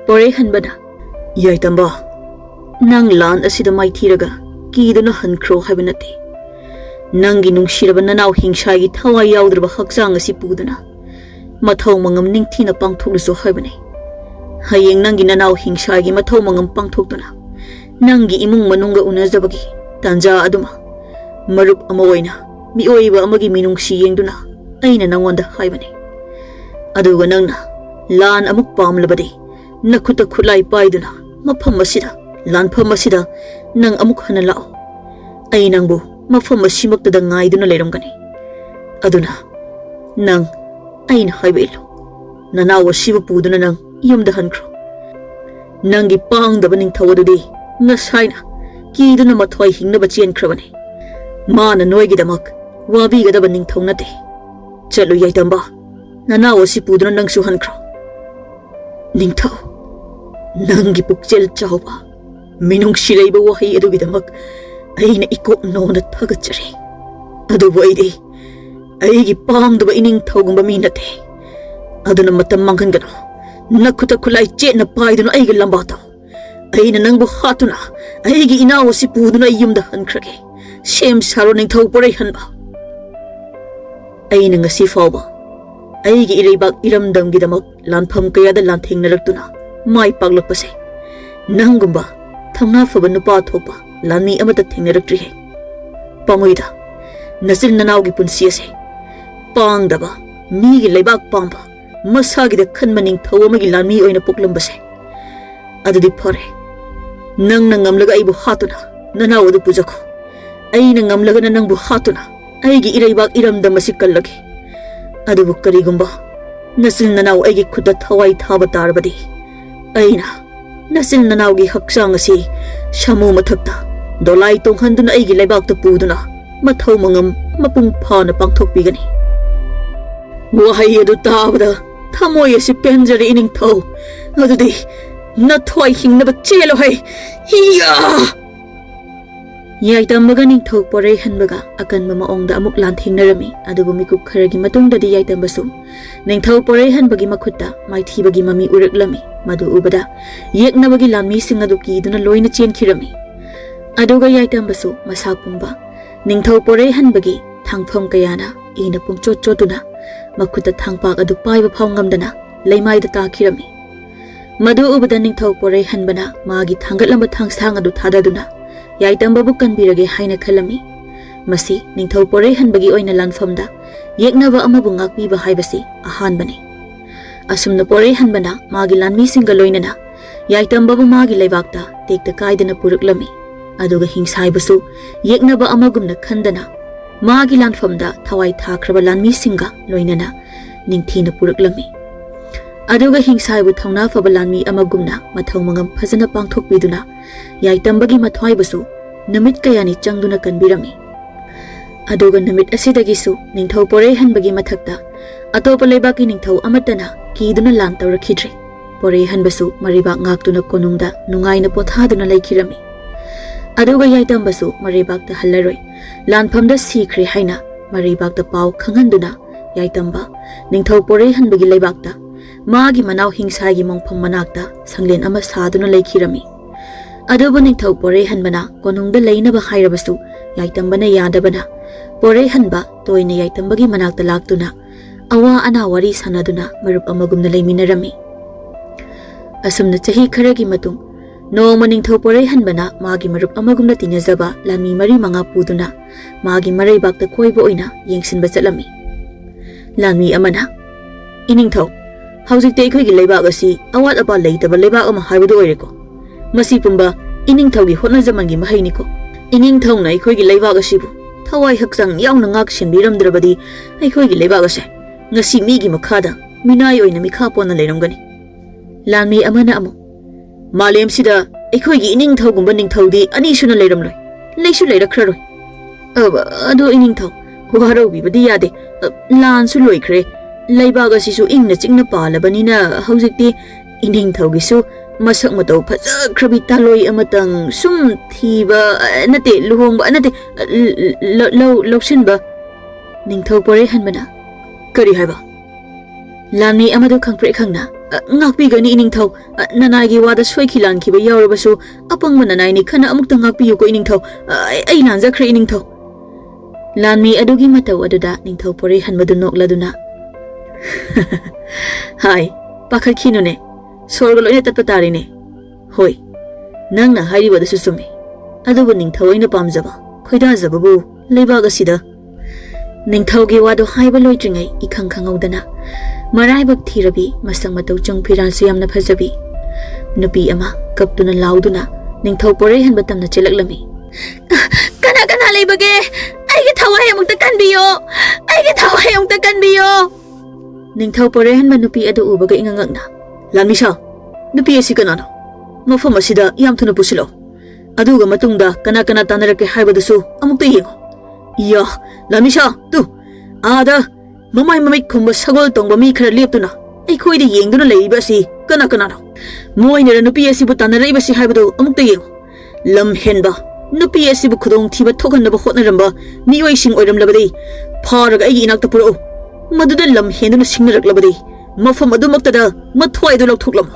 ꯄꯣꯔꯩꯍꯟꯕꯅ, ꯌꯥꯏꯇꯝꯕ, ꯅꯪ ꯂꯥꯟ ꯑꯁꯤꯗ ꯃꯥꯏꯊꯤꯔꯒ ꯀꯤꯗꯨꯅ ꯍꯟꯈ꯭ꯔꯣ ꯍꯥꯏꯕ ꯅꯠꯇꯦ꯫ ꯅꯪꯒꯤ ꯅꯨꯡꯁꯤꯔꯕ ꯅꯅꯥꯎ ꯍꯤꯡꯁꯥꯏꯒꯤ ꯊꯋꯥꯏ ꯌꯥꯎꯗ꯭ꯔꯕ ꯍꯛꯆꯥꯡ ꯑꯁꯤ ꯄꯨꯗꯨꯅ ꯃꯊꯧ ꯃꯉꯝ ꯅꯤꯡꯊꯤꯅ ꯄꯥꯡꯊꯣꯛꯂꯨꯁꯨ ꯍꯥꯏꯕꯅꯤ꯫ ꯍꯌꯦꯡ ꯅꯪꯒꯤ ꯅꯅꯥꯎ ꯍꯤꯡꯁꯥꯏꯒꯤ ꯃꯊꯧ ꯃꯉꯝ ꯄꯥꯡꯊꯣꯛꯇꯨꯅ ꯅꯪꯒꯤ ꯏꯃꯨꯡ ꯃꯅꯨꯡꯒ ꯎꯅꯖꯕꯒꯤ ꯇꯥꯟꯖꯥ ꯑꯗꯨꯃ ꯃꯔꯨꯞ ꯑꯃ ꯑꯣꯏꯅ ꯃꯤꯑꯣꯏꯕ ꯑꯃꯒꯤ ꯃꯤꯅꯨꯡꯁꯤ ꯌꯦꯡꯗꯨꯅ ꯑꯩꯅ ꯅꯪꯉꯣꯟꯗ ꯍꯥꯏꯕꯅꯤ꯫ ꯑꯗꯨꯒ ꯅꯪꯅ ꯂꯥꯟ ꯑꯃꯨꯛ ꯄꯥꯝꯂꯕꯗꯤ ꯅꯈꯨꯠꯇ ꯈꯨꯠꯂꯥꯏ ꯄꯥꯏꯗꯨꯅ ꯃꯐꯝ ꯑꯁꯤꯗ, ꯂꯥꯟꯐꯝ ꯑꯁꯤꯗ ꯅꯪ ꯑꯃꯨꯛ ꯍꯟꯅ ꯂꯥꯛꯑꯣ꯫ ꯑꯩ ꯅꯪꯕꯨ ꯃꯐꯝ ꯑꯁꯤꯃꯛꯇꯗ ꯉꯥꯏꯗꯨꯅ ꯂꯩꯔꯝꯒꯅꯤ꯫ ꯑꯗꯨꯅ ꯅꯪ ꯑꯩꯅ ꯍꯥꯏꯕ ꯏꯜꯂꯨ꯫ ꯅꯅꯥꯎ ꯑꯁꯤꯕꯨ ꯄꯨꯗꯨꯅ ꯅꯪ ꯌꯨꯝꯗ ꯍꯟꯈ꯭ꯔꯣ꯫ ꯅꯪꯒꯤ ꯄꯥꯡꯗꯕ ꯅꯤꯡꯊꯧ ꯑꯗꯨꯗꯤ ꯉꯁꯥꯏꯅ ꯀꯤꯗꯨꯅ ꯃꯊ꯭ꯋꯥꯏ ꯍꯤꯡꯅꯕ ꯆꯦꯟꯈ꯭ꯔꯕꯅꯤ꯫ ꯃꯥꯅ ꯅꯣꯏꯒꯤꯗꯃꯛ ꯋꯥꯕꯤꯒꯗꯕ ꯅꯤꯡꯊꯧ ꯅꯠꯇꯦ꯫ ꯆꯠꯂꯨ ꯌꯥꯏꯇꯝꯕ, ꯅꯅꯥꯎ ꯑꯁꯤ ꯄꯨꯗꯨꯅ ꯅꯪꯁꯨ ꯍꯟꯈ꯭ꯔꯣ꯫ ꯅꯤꯡꯊꯧ, ꯅꯪꯒꯤ ꯄꯨꯛꯆꯦꯜ ꯆꯥꯎꯕ, ꯃꯤꯅꯨꯡꯁꯤ ꯂꯩꯕ ꯋꯥꯍꯩ ꯑꯗꯨꯒꯤꯗꯃꯛ ꯑꯩꯅ ꯏꯀꯣꯛ ꯅꯧꯅ ꯊꯥꯒꯠꯆꯔꯤ꯫ ꯑꯗꯨꯕꯨ ꯑꯩꯒꯤ ꯄꯥꯡꯗꯕ ꯏꯅꯤꯡꯊꯧꯒꯨꯝꯕ ꯃꯤ ꯅꯠꯇꯦ꯫ ꯑꯗꯨꯅ ꯃꯇꯝ ꯃꯥꯡꯍꯟꯒꯅꯨ꯫ ꯅꯈꯨꯠꯇ ꯈꯨꯠꯂꯥꯏ ꯆꯦꯠꯅ ꯄꯥꯏꯗꯨꯅ ꯑꯩꯒ ꯂꯝꯕꯥ ꯇꯧ꯫ ꯑꯩꯅ ꯅꯪꯕꯨ ꯍꯥꯠꯇꯨꯅ ꯑꯩꯒꯤ ꯏꯅꯥꯎ ꯑꯁꯤ ꯄꯨꯗꯨꯅ ꯑꯩ ꯌꯨꯝꯗ ꯍꯟꯈ꯭ꯔꯒꯦ꯫ ꯁꯦꯝ ꯁꯥꯔꯣ ꯅꯤꯡꯊꯧ ꯄꯣꯔꯩꯍꯟꯕ꯫ ꯑꯩꯅ ꯉꯁꯤ ꯐꯥꯎꯕ ꯑꯩꯒꯤ ꯏꯔꯩꯕꯥꯛ ꯏꯔꯝꯗꯝꯒꯤꯗꯃꯛ ꯂꯥꯟꯐꯝ ꯀꯌꯥꯗ ꯂꯥꯟꯊꯦꯡꯅꯔꯛꯇꯨꯅ ꯃꯥꯏ ꯄꯥꯛꯂꯛꯄꯁꯦ ꯅꯪꯒꯨꯝꯕ ꯊꯧꯅꯥ ꯐꯕ ꯅꯨꯄꯥ ꯊꯣꯛꯄ ꯂꯥꯟꯃꯤ ꯑꯃꯠꯇ ꯊꯦꯡꯅꯔꯛꯇ꯭ꯔꯤꯍꯦ꯫ ꯄꯥꯝꯃꯣꯏꯗ, ꯅꯆꯤꯟ ꯅꯅꯥꯎꯒꯤ ꯄꯨꯟꯁꯤ ꯑꯁꯦ ꯄꯥꯡꯗꯕ, ꯃꯤꯒꯤ ꯂꯩꯕꯥꯛ ꯄꯥꯝꯕ, ꯃꯁꯥꯒꯤꯗ ꯈꯟꯕ ꯅꯤꯡꯊꯧ ꯑꯃꯒꯤ ꯂꯥꯟꯃꯤ ꯑꯣꯏꯅ ꯄꯣꯛꯂꯝꯕꯁꯦ꯫ ꯑꯗꯨꯗꯤ ꯐꯔꯦ, ꯅꯪꯅ ꯉꯝꯂꯒ ꯑꯩꯕꯨ ꯍꯥꯠꯇꯨꯅ ꯅꯅꯥꯎ ꯑꯗꯨ ꯄꯨꯖꯈꯣ꯫ ꯑꯩꯅ ꯉꯝꯂꯒꯅ ꯅꯪꯕꯨ ꯍꯥꯠꯇꯨꯅ ꯑꯩꯒꯤ ꯏꯔꯩꯕꯥꯛ ꯏꯔꯝꯗꯝ ꯑꯁꯤ ꯀꯜꯂꯒꯦ꯫ ꯑꯗꯨꯕꯨ ꯀꯔꯤꯒꯨꯝꯕ ꯅꯆꯤꯟ ꯅꯅꯥꯎ ꯑꯩꯒꯤ ꯈꯨꯠꯇ ꯊꯋꯥꯏ ꯊꯥꯕ ꯇꯥꯔꯕꯗꯤ ꯑꯩꯅ ꯅꯆꯤꯟ ꯅꯅꯥꯎꯒꯤ ꯍꯛꯆꯥꯡ ꯑꯁꯤ ꯁꯥꯃꯨ ꯃꯊꯛꯇ ꯗꯣꯂꯥꯏ ꯇꯣꯡꯍꯟꯗꯨꯅ ꯑꯩꯒꯤ ꯂꯩꯕꯥꯛꯇ ꯄꯨꯗꯨꯅ ꯃꯊꯧ ꯃꯉꯝ ꯃꯄꯨꯡ ꯐꯥꯅ ꯄꯥꯡꯊꯣꯛꯄꯤꯒꯅꯤ꯫ ꯋꯥꯍꯩ ꯑꯗꯨ ꯇꯥꯕꯗ ꯊꯃꯣꯏ ꯑꯁꯤ ꯄꯦꯟꯖꯔꯦ ꯏꯅꯤꯡꯊꯧ꯫ ꯑꯗꯨꯗꯤ ꯅꯊ꯭ꯋꯥꯏ ꯍꯤꯡꯅꯕ ꯆꯦꯜꯂꯣꯍꯦ꯫ ꯍꯤꯌꯥ! ꯌꯥꯏꯇꯝꯕꯒ ꯅꯤꯡꯊꯧ ꯄꯣꯔꯩꯍꯟꯕꯒ ꯑꯀꯟꯕ ꯃꯑꯣꯡꯗ ꯑꯃꯨꯛ ꯂꯥꯟꯊꯦꯡꯅꯔꯝꯃꯤ꯫ ꯑꯗꯨꯕꯨ ꯃꯤꯀꯨꯞ ꯈꯔꯒꯤ ꯃꯇꯨꯡꯗꯗꯤ ꯌꯥꯏꯇꯝꯕꯁꯨ ꯅꯤꯡꯊꯧ ꯄꯣꯔꯩꯍꯟꯕꯒꯤ ꯃꯈꯨꯠꯇ ꯃꯥꯏꯊꯤꯕꯒꯤ ꯃꯃꯤ ꯎꯔꯛꯂꯝꯃꯤ꯫ ꯃꯗꯨ ꯎꯕꯗ ꯌꯦꯛꯅꯕꯒꯤ ꯂꯥꯟꯃꯤꯁꯤꯡ ꯑꯗꯨ ꯀꯤꯗꯨꯅ ꯂꯣꯏꯅ ꯆꯦꯟꯈꯤꯔꯝꯃꯤ꯫ ꯑꯗꯨꯒ ꯌꯥꯏꯇꯝꯕꯁꯨ ꯃꯁꯥ ꯄꯨꯝꯕ ꯅꯤꯡꯊꯧ ꯄꯣꯔꯩꯍꯟꯕꯒꯤ ꯊꯥꯡꯐꯝ ꯀꯌꯥꯅ ꯏꯅ ꯄꯨꯡꯆꯣꯠ ꯆꯣꯠꯇꯨꯅ ꯃꯈꯨꯠꯇ ꯊꯥꯡꯄꯥꯛ ꯑꯗꯨ ꯄꯥꯏꯕ ꯐꯥꯎ ꯉꯝꯗꯅ ꯂꯩꯃꯥꯏꯗ ꯇꯥꯈꯤꯔꯝꯃꯤ꯫ ꯃꯗꯨ ꯎꯕꯗ ꯅꯤꯡꯊꯧ ꯄꯣꯔꯩꯍꯟꯕꯅ ꯃꯥꯒꯤ ꯊꯥꯡꯒꯠꯂꯝꯕ ꯊꯥꯡꯁꯥꯡ ꯑꯗꯨ ꯊꯥꯗꯗꯨꯅ ꯌꯥꯏꯇꯝꯕꯕꯨ ꯀꯟꯕꯤꯔꯒꯦ ꯍꯥꯏꯅ ꯈꯜꯂꯝꯃꯤ꯫ ꯃꯁꯤ ꯅꯤꯡꯊꯧ ꯄꯣꯔꯩꯍꯟꯕꯒꯤ ꯑꯣꯏꯅ ꯂꯥꯟꯐꯝꯗ ꯌꯦꯛꯅꯕ ꯑꯃꯕꯨ ꯉꯥꯛꯄꯤꯕ ꯍꯥꯏꯕꯁꯤ ꯑꯍꯥꯟꯕꯅꯤ꯫ ꯑꯁꯨꯝꯅ ꯄꯣꯔꯩꯍꯟꯕꯅ ꯃꯥꯒꯤ ꯂꯥꯟꯃꯤꯁꯤꯡꯒ ꯂꯣꯏꯅꯅ ꯌꯥꯏꯇꯝꯕꯕꯨ ꯃꯥꯒꯤ ꯂꯩꯕꯥꯛꯇ ꯇꯦꯛꯇ ꯀꯥꯏꯗꯅ ꯄꯨꯔꯛꯂꯝꯃꯤ꯫ ꯑꯗꯨꯒ ꯍꯤꯡꯁꯥꯏꯕꯨꯁꯨ ꯌꯦꯛꯅꯕ ꯑꯃꯒꯨꯝꯅ ꯈꯟꯗꯅ ꯃꯥꯒꯤ ꯂꯥꯟꯐꯝꯗ ꯊꯋꯥꯏ ꯊꯥꯈ꯭ꯔꯕ ꯂꯥꯟꯃꯤꯁꯤꯡꯒ ꯂꯣꯏꯅꯅ ꯅꯤꯡꯊꯤꯅ ꯄꯨꯔꯛꯂꯝꯃꯤ꯫ ꯑꯗꯨꯒ ꯍꯤꯡꯁꯥꯏꯕꯨ ꯊꯧꯅꯥ ꯐꯕ ꯂꯥꯟꯃꯤ ꯑꯃꯒꯨꯝꯅ ꯃꯊꯧ ꯃꯉꯝ ꯐꯖꯅ ꯄꯥꯡꯊꯣꯛꯄꯤꯗꯨꯅ ꯌꯥꯏꯇꯝꯕꯒꯤ ꯃꯊ꯭ꯋꯥꯏꯕꯨꯁꯨ ꯅꯨꯃꯤꯠ ꯀꯌꯥꯅꯤ ꯆꯪꯗꯨꯅ ꯀꯟꯕꯤꯔꯝꯃꯤ꯫ ꯑꯗꯨꯒ ꯅꯨꯃꯤꯠ ꯑꯁꯤꯗꯒꯤꯁꯨ ꯅꯤꯡꯊꯧ ꯄꯣꯔꯩꯍꯟꯕꯒꯤ ꯃꯊꯛꯇ ꯑꯇꯣꯞꯄ ꯂꯩꯕꯥꯛꯀꯤ ꯅꯤꯡꯊꯧ ꯑꯃꯠꯇꯅ ꯀꯤꯗꯨꯅ ꯂꯥꯟ ꯇꯧꯔꯛꯈꯤꯗ꯭ꯔꯦ꯫ ꯄꯣꯔꯩꯍꯟꯕꯁꯨ ꯃꯔꯩꯕꯥꯛ ꯉꯥꯛꯇꯨꯅ ꯀꯣꯅꯨꯡꯗ ꯅꯨꯡꯉꯥꯏꯅ ꯄꯣꯊꯥꯗꯨꯅ ꯂꯩꯈꯤꯔꯝꯃꯤ꯫ ꯑꯗꯨꯒ ꯌꯥꯏꯇꯝꯕꯁꯨ ꯃꯔꯩꯕꯥꯛꯇ ꯍꯜꯂꯔꯣꯏ, ꯂꯥꯟꯐꯝꯗ ꯁꯤꯈ꯭ꯔꯦ ꯍꯥꯏꯅ ꯃꯔꯩꯕꯥꯛꯇ ꯄꯥꯎ ꯈꯪꯍꯟꯗꯨꯅ ꯌꯥꯏꯇꯝꯕ ꯅꯤꯡꯊꯧ ꯄꯣꯔꯩꯍꯟꯕꯒꯤ ꯂꯩꯕꯥꯛꯇ ꯃꯥꯒꯤ ꯃꯅꯥꯎ ꯍꯤꯡꯁꯥꯏꯒꯤ ꯃꯣꯡꯐꯝ ꯃꯅꯥꯛꯇ ꯁꯪꯂꯦꯟ ꯑꯃ ꯁꯥꯗꯨꯅ ꯂꯩꯈꯤꯔꯝꯃꯤ꯫ ꯑꯗꯨꯕꯨ ꯅꯤꯡꯊꯧ ꯄꯣꯔꯩꯍꯟꯕꯅ ꯀꯣꯅꯨꯡꯗ ꯂꯩꯅꯕ ꯍꯥꯏꯔꯕꯁꯨ yaitambana yadabana porei hanba toina yaitambagi manakta laktuna awa ana wari sanaduna marup amagumna leiminarami asumna chahi kharagi matung noma ningthau porei hanbana magi marup amagumna tinajaba lami mari manga puduna magi marai bakta koiba oina yengsinba chatlami lami amana iningthau haujikte ikhoigi leibak asi awat apa leitaba leibak ama haibudu oireko masi pumba iningthaugi hotnajamangi mahainiko iningthauna ikhoigi leibak asibu thawai hakchang yauna ngak sinbiramdrabadi ikhoigi leibak ase ngasi migi makhada minai oina mikha ponna leiramgani lami amana amu malem sida ikhoigi iningthau gumba ningthaudi ani suna leiramloi leisu leirakhraroi ado iningthau waro bibadi yade lan su loikhre leibaga sisu ingna chingna palabanina haujikti iningthaugisu masak matau phajakhrabi taloi amatang sum thiba nate luhongba nate loksinba ningthau pore hanbana kari haiba lami amadu khangpre khangna ngakpi gani iningthau nanai gi wada soikhilan khiba yawrabasu apangma nanai ni khana amukta ngakpi yu ko iningthau ai nanjakhre iningthau lami adugi matau aduda ningthau pore hanbadu nokladuna hai pakhakhinu ne sorgo loina tatpa tari ne hoi nangna hairiba dasu sumi adubu ningthau aina pamjaba khoida jababu leibaga sida ningthau gi wado haiba loitringai ikhang khangaudana maraibak thirabi masang matau chung phiral su yamna phajabi nupi ama kaptuna lauduna ningthau pore hanba tamna chelaklami kana kana leibage aigi thawai amukta kanbiyo aigi thawai amukta kanbiyo ningthau pore hanba nupi adu ubaga ingangakna lamisa nupi asi kanano mafam asida yam thuna pusilo aduga matungda kana kana tanarake haibadasu amukta yengo iya lamisa tu ada mamai mamai khumba sagol tongba mi khara leptuna aikhoide yengduna leiba si kana kanano moinera nupi asi bu tanaraiba si haibadu amukta yengo lam henba nupi asi bu khudong thiba thokhanba hotnaramba mioi sing oiramlabadi pharaga ai inakta puro maduda lam henduna singnaraklabadi mafam adumaktada mathwai du lokthoklam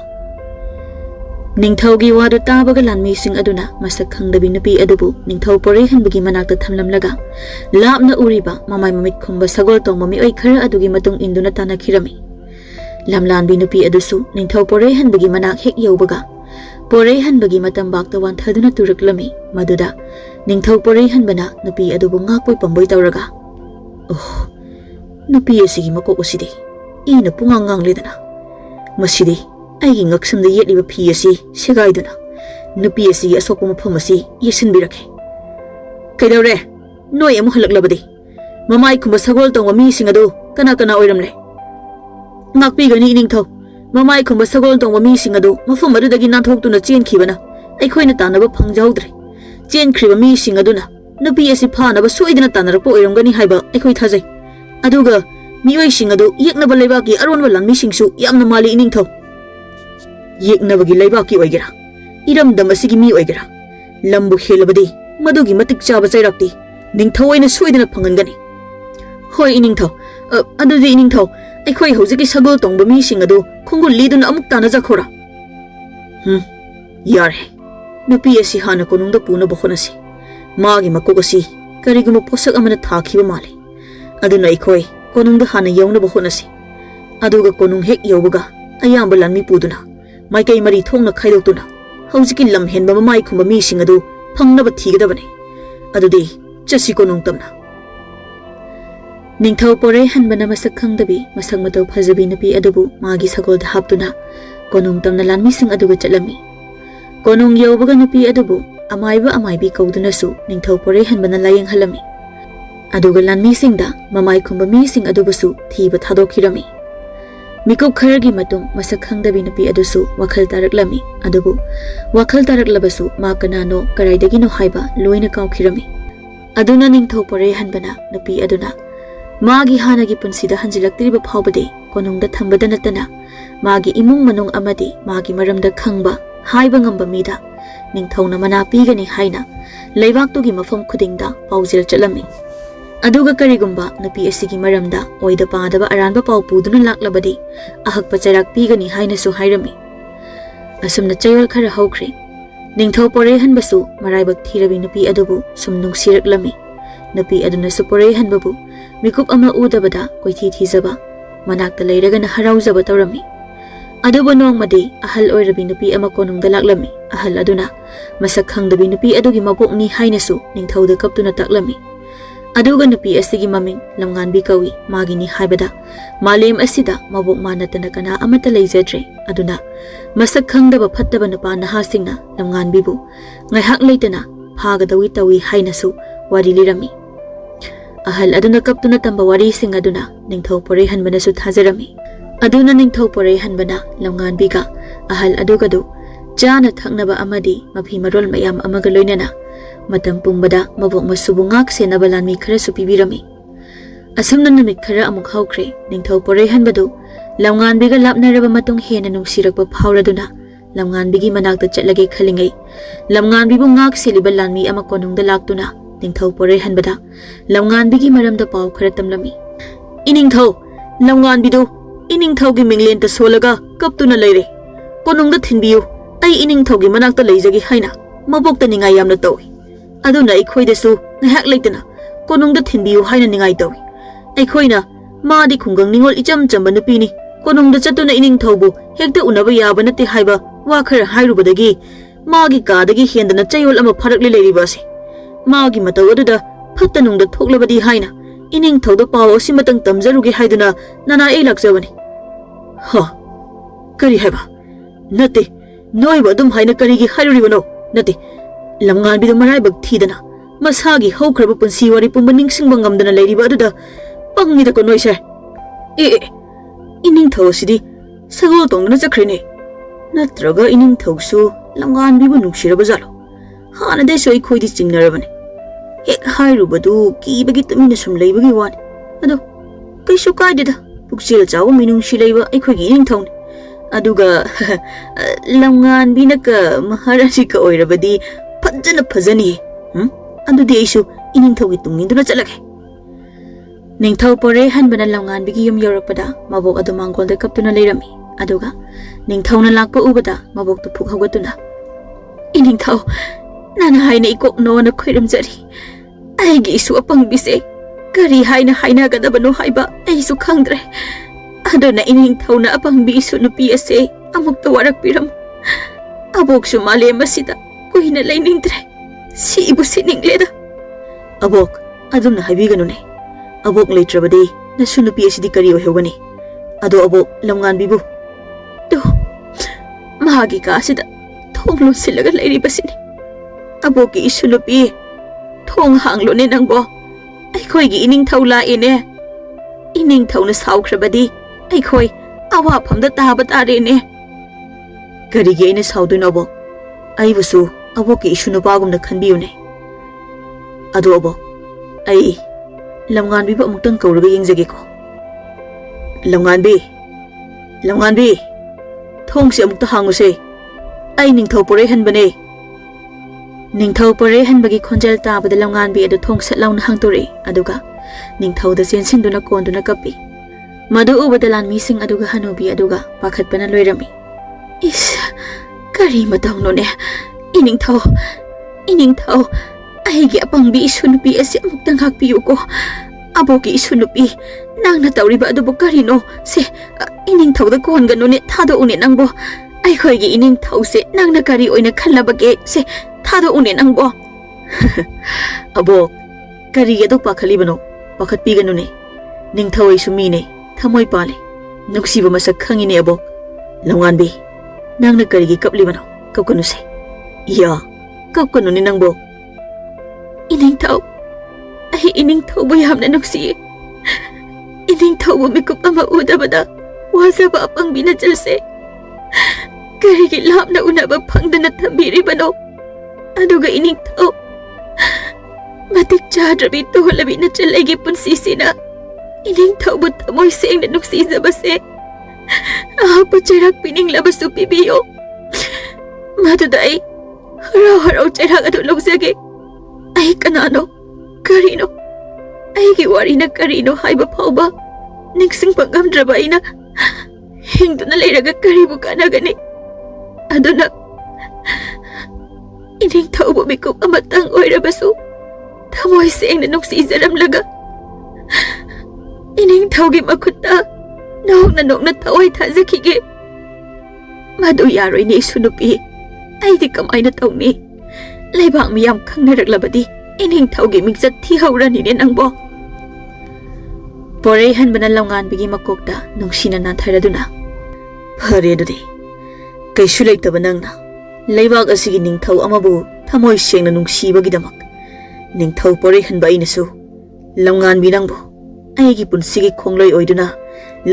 ningthaugi wadu tabaga lanmi sing aduna masak khangdabi nupi adubu ningthau pore hanbagi manakta thamlamlaga lapna uriba mamai mamit khumba sagol tongma mi oi khara adugi matung induna tanakhirami lamlanbi nupi adusu ningthau pore hanbagi manak hek yaubaga pore hanbagi matam bakta wan thaduna turaklami maduda ningthau pore hanbana nupi adubu ngakpoi pamboi tawraga oh nupi asigi makok usidi ina pungangang ledana masidi aigi ngaksamda yetliba phi asi segaiduna nupi asigi asokpa mafam asi yesinbirake kaidawre noi amu halaklabadi mamai khumba sagol tongwa mi singadu kana kana oiramle ngakpi gani iningthau mamai khumba sagol tongwa mi singadu mafam adudagi nanthoktuna chenkhibana aikhoina tanaba phangjawdre chenkhriba mi singaduna nupi asi phanaba soidana tanarakpa oiramgani haiba aikhoi thajai aduga mioi singadu yeknaba leibaki aronba lanmi singsu yamna mali iningthau yeknabagi leibaki oigera iramdam asigi mi oigera lambu helabadi madugi matik chaba chairakti ningthau aina soidana phangangani hoi iningthau adudi iningthau aikhoi hojiki sagol tongba mi singadu khongul liduna amuk tana jakhora yare nupi asi hana konungda puna bokhonasi magi makogasi kariguma posak amana thakhiba male aduna aikhoi konungda hana yauna bokhonasi aduga konung hek yaubaga ayamba lanmi puduna maikai mari thongna khaidoktuna hojiki lam henba mamai khumba mi singadu phangnaba thigadabane adudi chasi konung tamna ningthau pore hanbana masak khangdabi masak matau phajabi nupi adubu magi sagolda haptuna konung tamna lanmi sing aduga chatlami konung yaubaga nupi adubu amaiba amaibi kaudunasu ningthau pore hanbana layeng halami aduga lanmi singda mamai khumba mi sing adubusu thiba thadokhirami mikup kharagi matung masak khangdabi nupi adusu wakhal taraklami adubu wakhal taraklabasu ma kanano karaidagino haiba loina kaukhirami aduna ningthau pore hanbana nupi aduna magi hanagi punsida hanjilaktriba phawbade konungda thambada natana magi imung manung amadi magi maramda khangba haiba ngamba mida ningthauna mana pigani haina leibaktugi mafam khudingda paujil chalami aduga karigumba nupi asigi maramda oida padaba aranba pau puduna laklabadi ahakpa charak pigani haina su hairami asumna chayol khara haukhre Ningthau Poraihanbasu maraibak thirabi nupi adubu sum nungsiraklammi. Nupi adunasu Poraihanbabu mikup ama udabada koithi thizaba manakta leiragana harauzaba tawrammi. Adubu nongmadi ahal oirabi nupi ama konungda laklammi. Ahal aduna masak khangdabi nupi adugi mabokni hainasu ningthauda kaptuna taklammi. Aduga nupi asigi maming lamnganbi kawi magini haibada malem asida mabok manatana kana amata leijadre aduna masak khangdaba phattaba nupa nahasingna lamnganbibu ngaihak leitana phagadawi tawi hainasu wari lirami. Ahal aduna kaptuna tamba wari sing aduna ningthau Poraihanbanasu thajarami. Aduna ningthau Poraihanbana lamnganbiga ahal adugadu jana thaknaba amadi mafi marol mayam amaga loinana matam pumbada mabok masubu ngak senaba lanmi khara su pibirami. Asumna namit khara amuk haukre ningthau Poraihanbadu lamnganbiga lapnaraba matung hena nungsirakpa phauraduna lamnganbigi manakta chatlage khalingai lamnganbibu ngak seliba lanmi ama konungda laktuna ningthau Poraihanbada lamnganbigi maramda pau khara tamlami. Iningthau lamnganbidu iningthaugi minglenta solaga kaptuna leire konungda thinbiyu ai iningthaugi manakta leijagi haina mabokta ningai yamna tawi. Aduna aikhoidasu ngahak leitana konungda thinbiyu haina ningai tawi. Aikhoina maadi khungang ningol icham chamba nupini konungda chatuna iningthaubu hekta unaba yaba nate haiba wa khara hairubadagi magi kadagi hendana chayol ama pharakli leiribase magi mataw aduda phattanungda thoklabadi haina iningthauda paw asimatang tamjarugi haiduna nana ei lakjabani. Ha kari haiba nate noiba adum haina karigi hairuribano nate lamnganbidu maraibak thidana masagi haukraba punsi wari pumba ningsingba ngamdana leiriba aduda pangida ko noise iningthau asidi sagol tongdana chakhrene natraga iningthausu lamnganbibu nungsiraba jalo hanadai soi khoidi chingnarabani hek hairubadu kibagi tumina sum leibagi wani ado kaisu kaideda pukchil chaw minungsi leiba aikhoigi iningthauni aduga lamnganbina ka maharani ka oirabadi fajana fajani adudi aisu iningthaugi tunginduna chalage. Ningthau Poraihanbana lamnganbigi yum yorakpada mabok adu mangkolda kaptuna leirami. Aduga ningthauna lakpa ubada mabok tu phuk haugatuna iningthau nana haina ikok no na khoiram jari aigi isu apangbise kari haina gadabano haiba aisu khangdre aduna iningthauna apangbi isu nupi ase amukta warak piram abok su malem asida kuhina leiningdre si ibu siningleda abok adumna haibiganu ne abok leitrabadi nasu nupi asidi kari ohogani ado abok lamnganbibu do mahagi ka asida thonglo silaga leiribasini aboki isu nupi thong hanglo ne nangbo aikhoigi iningthau la ine iningthauna saukrabadi aikhoi awa phamda taba tare ne karigi ine sauduno bo aibusu aboki isu nupagumna khanbiyune ado abo ai lamnganbi ba muktang kauraga yengjage ko lamnganbi thongsi amukta hanguse ai ningthau Poraihanbane. Ningthau Poraihanbagi khonjal tabada lamnganbi adu thongsat launa hangtore aduga ningthauda chensinduna konduna kapi madu ubada lanmi sing aduga hanubi aduga pakhatpana loirami. Is kari matangno ne iningthau aigi apangbi isunupi ase amuktang hakpiyu ko aboki isunupi nangna tawriba adubu karino se iningthauda konganu ne thado une nangbo aikhoigi iningthau se nangna kari oina khallabage se thado une nangbo abok kari adu pakhalibano pakhatpiganu ne ningthau isu mine thamoi pale nuksiba masak khangine abok lamnganbi nangna karigi kaplibano kapkanu se ya kapkanu ne nangbo iningthau ai iningthau bu yamna nuksi iningthau bu mikup ama udabada wazaba apangbina jalse karigi lapna unaba phangdana thambiribano aduga iningthau matik chadrabi tolabi na chalegi punsisina iningthau bu thamoi sengna nuksi zabase apa charak pininglabsu pibiyo madudai harau charak adu logjage ai kanano karino aigi warina karino haiba phauba ningsing pangamdraba ina hingduna leiraga karibu kanagani aduna ꯏꯅꯤꯡꯊꯧꯕꯨ ꯃꯤꯀꯨꯞ ꯑꯃꯇꯪ ꯑꯣꯏꯔꯕꯁꯨ ꯊꯃꯣꯏ ꯁꯦꯡꯅ ꯅꯨꯡꯁꯤꯖꯔꯝꯂꯒ ꯏꯅꯤꯡꯊꯧꯒꯤ ꯃꯈꯨꯠꯇ ꯅꯣꯛꯅ ꯅꯣꯛꯅ ꯊꯋꯥꯏ ꯊꯥꯖꯈꯤꯒꯦ꯫ ꯃꯗꯨ ꯌꯥꯔꯣꯏꯅꯦ ꯏꯁꯨ ꯅꯨꯄꯤ, ꯑꯩꯗꯤ ꯀꯃꯥꯏꯅ ꯇꯧꯅꯤ? ꯂꯩꯕꯥꯛ ꯃꯤꯌꯥꯝ ꯈꯪꯅꯔꯛꯂꯕꯗꯤ ꯏꯅꯤꯡꯊꯧꯒꯤ ꯃꯤꯡꯆꯠ ꯊꯤꯍꯧꯔꯅꯤꯅꯦ ꯅꯪꯕꯣ꯫ ꯄꯣꯔꯩꯍꯟꯕꯅ ꯂꯝꯉꯥꯟꯕꯤꯒꯤ ꯃꯀꯣꯛꯇ ꯅꯨꯡꯁꯤꯅ ꯅꯥꯟꯊꯔꯗꯨꯅ, ꯐꯔꯦ ꯑꯗꯨꯗꯤ ꯀꯩꯁꯨ ꯂꯩꯇꯕ ꯅꯪꯅ ꯂꯩꯕꯥꯛ ꯑꯁꯤꯒꯤ ꯅꯤꯡꯊꯧ ꯑꯃꯕꯨ ꯊꯃꯣꯏ ꯁꯦꯡꯅ ꯅꯨꯡꯁꯤꯕꯒꯤꯗꯃꯛ ꯅꯤꯡꯊꯧ ꯄꯣꯔꯩꯍꯟꯕ ꯑꯩꯅꯁꯨ ꯂꯝꯉꯥꯟꯕꯤ ꯅꯪꯕꯨ ꯑꯩꯒꯤ ꯄꯨꯟꯁꯤꯒꯤ ꯈꯣꯡꯂꯣꯏ ꯑꯣꯏꯗꯨꯅ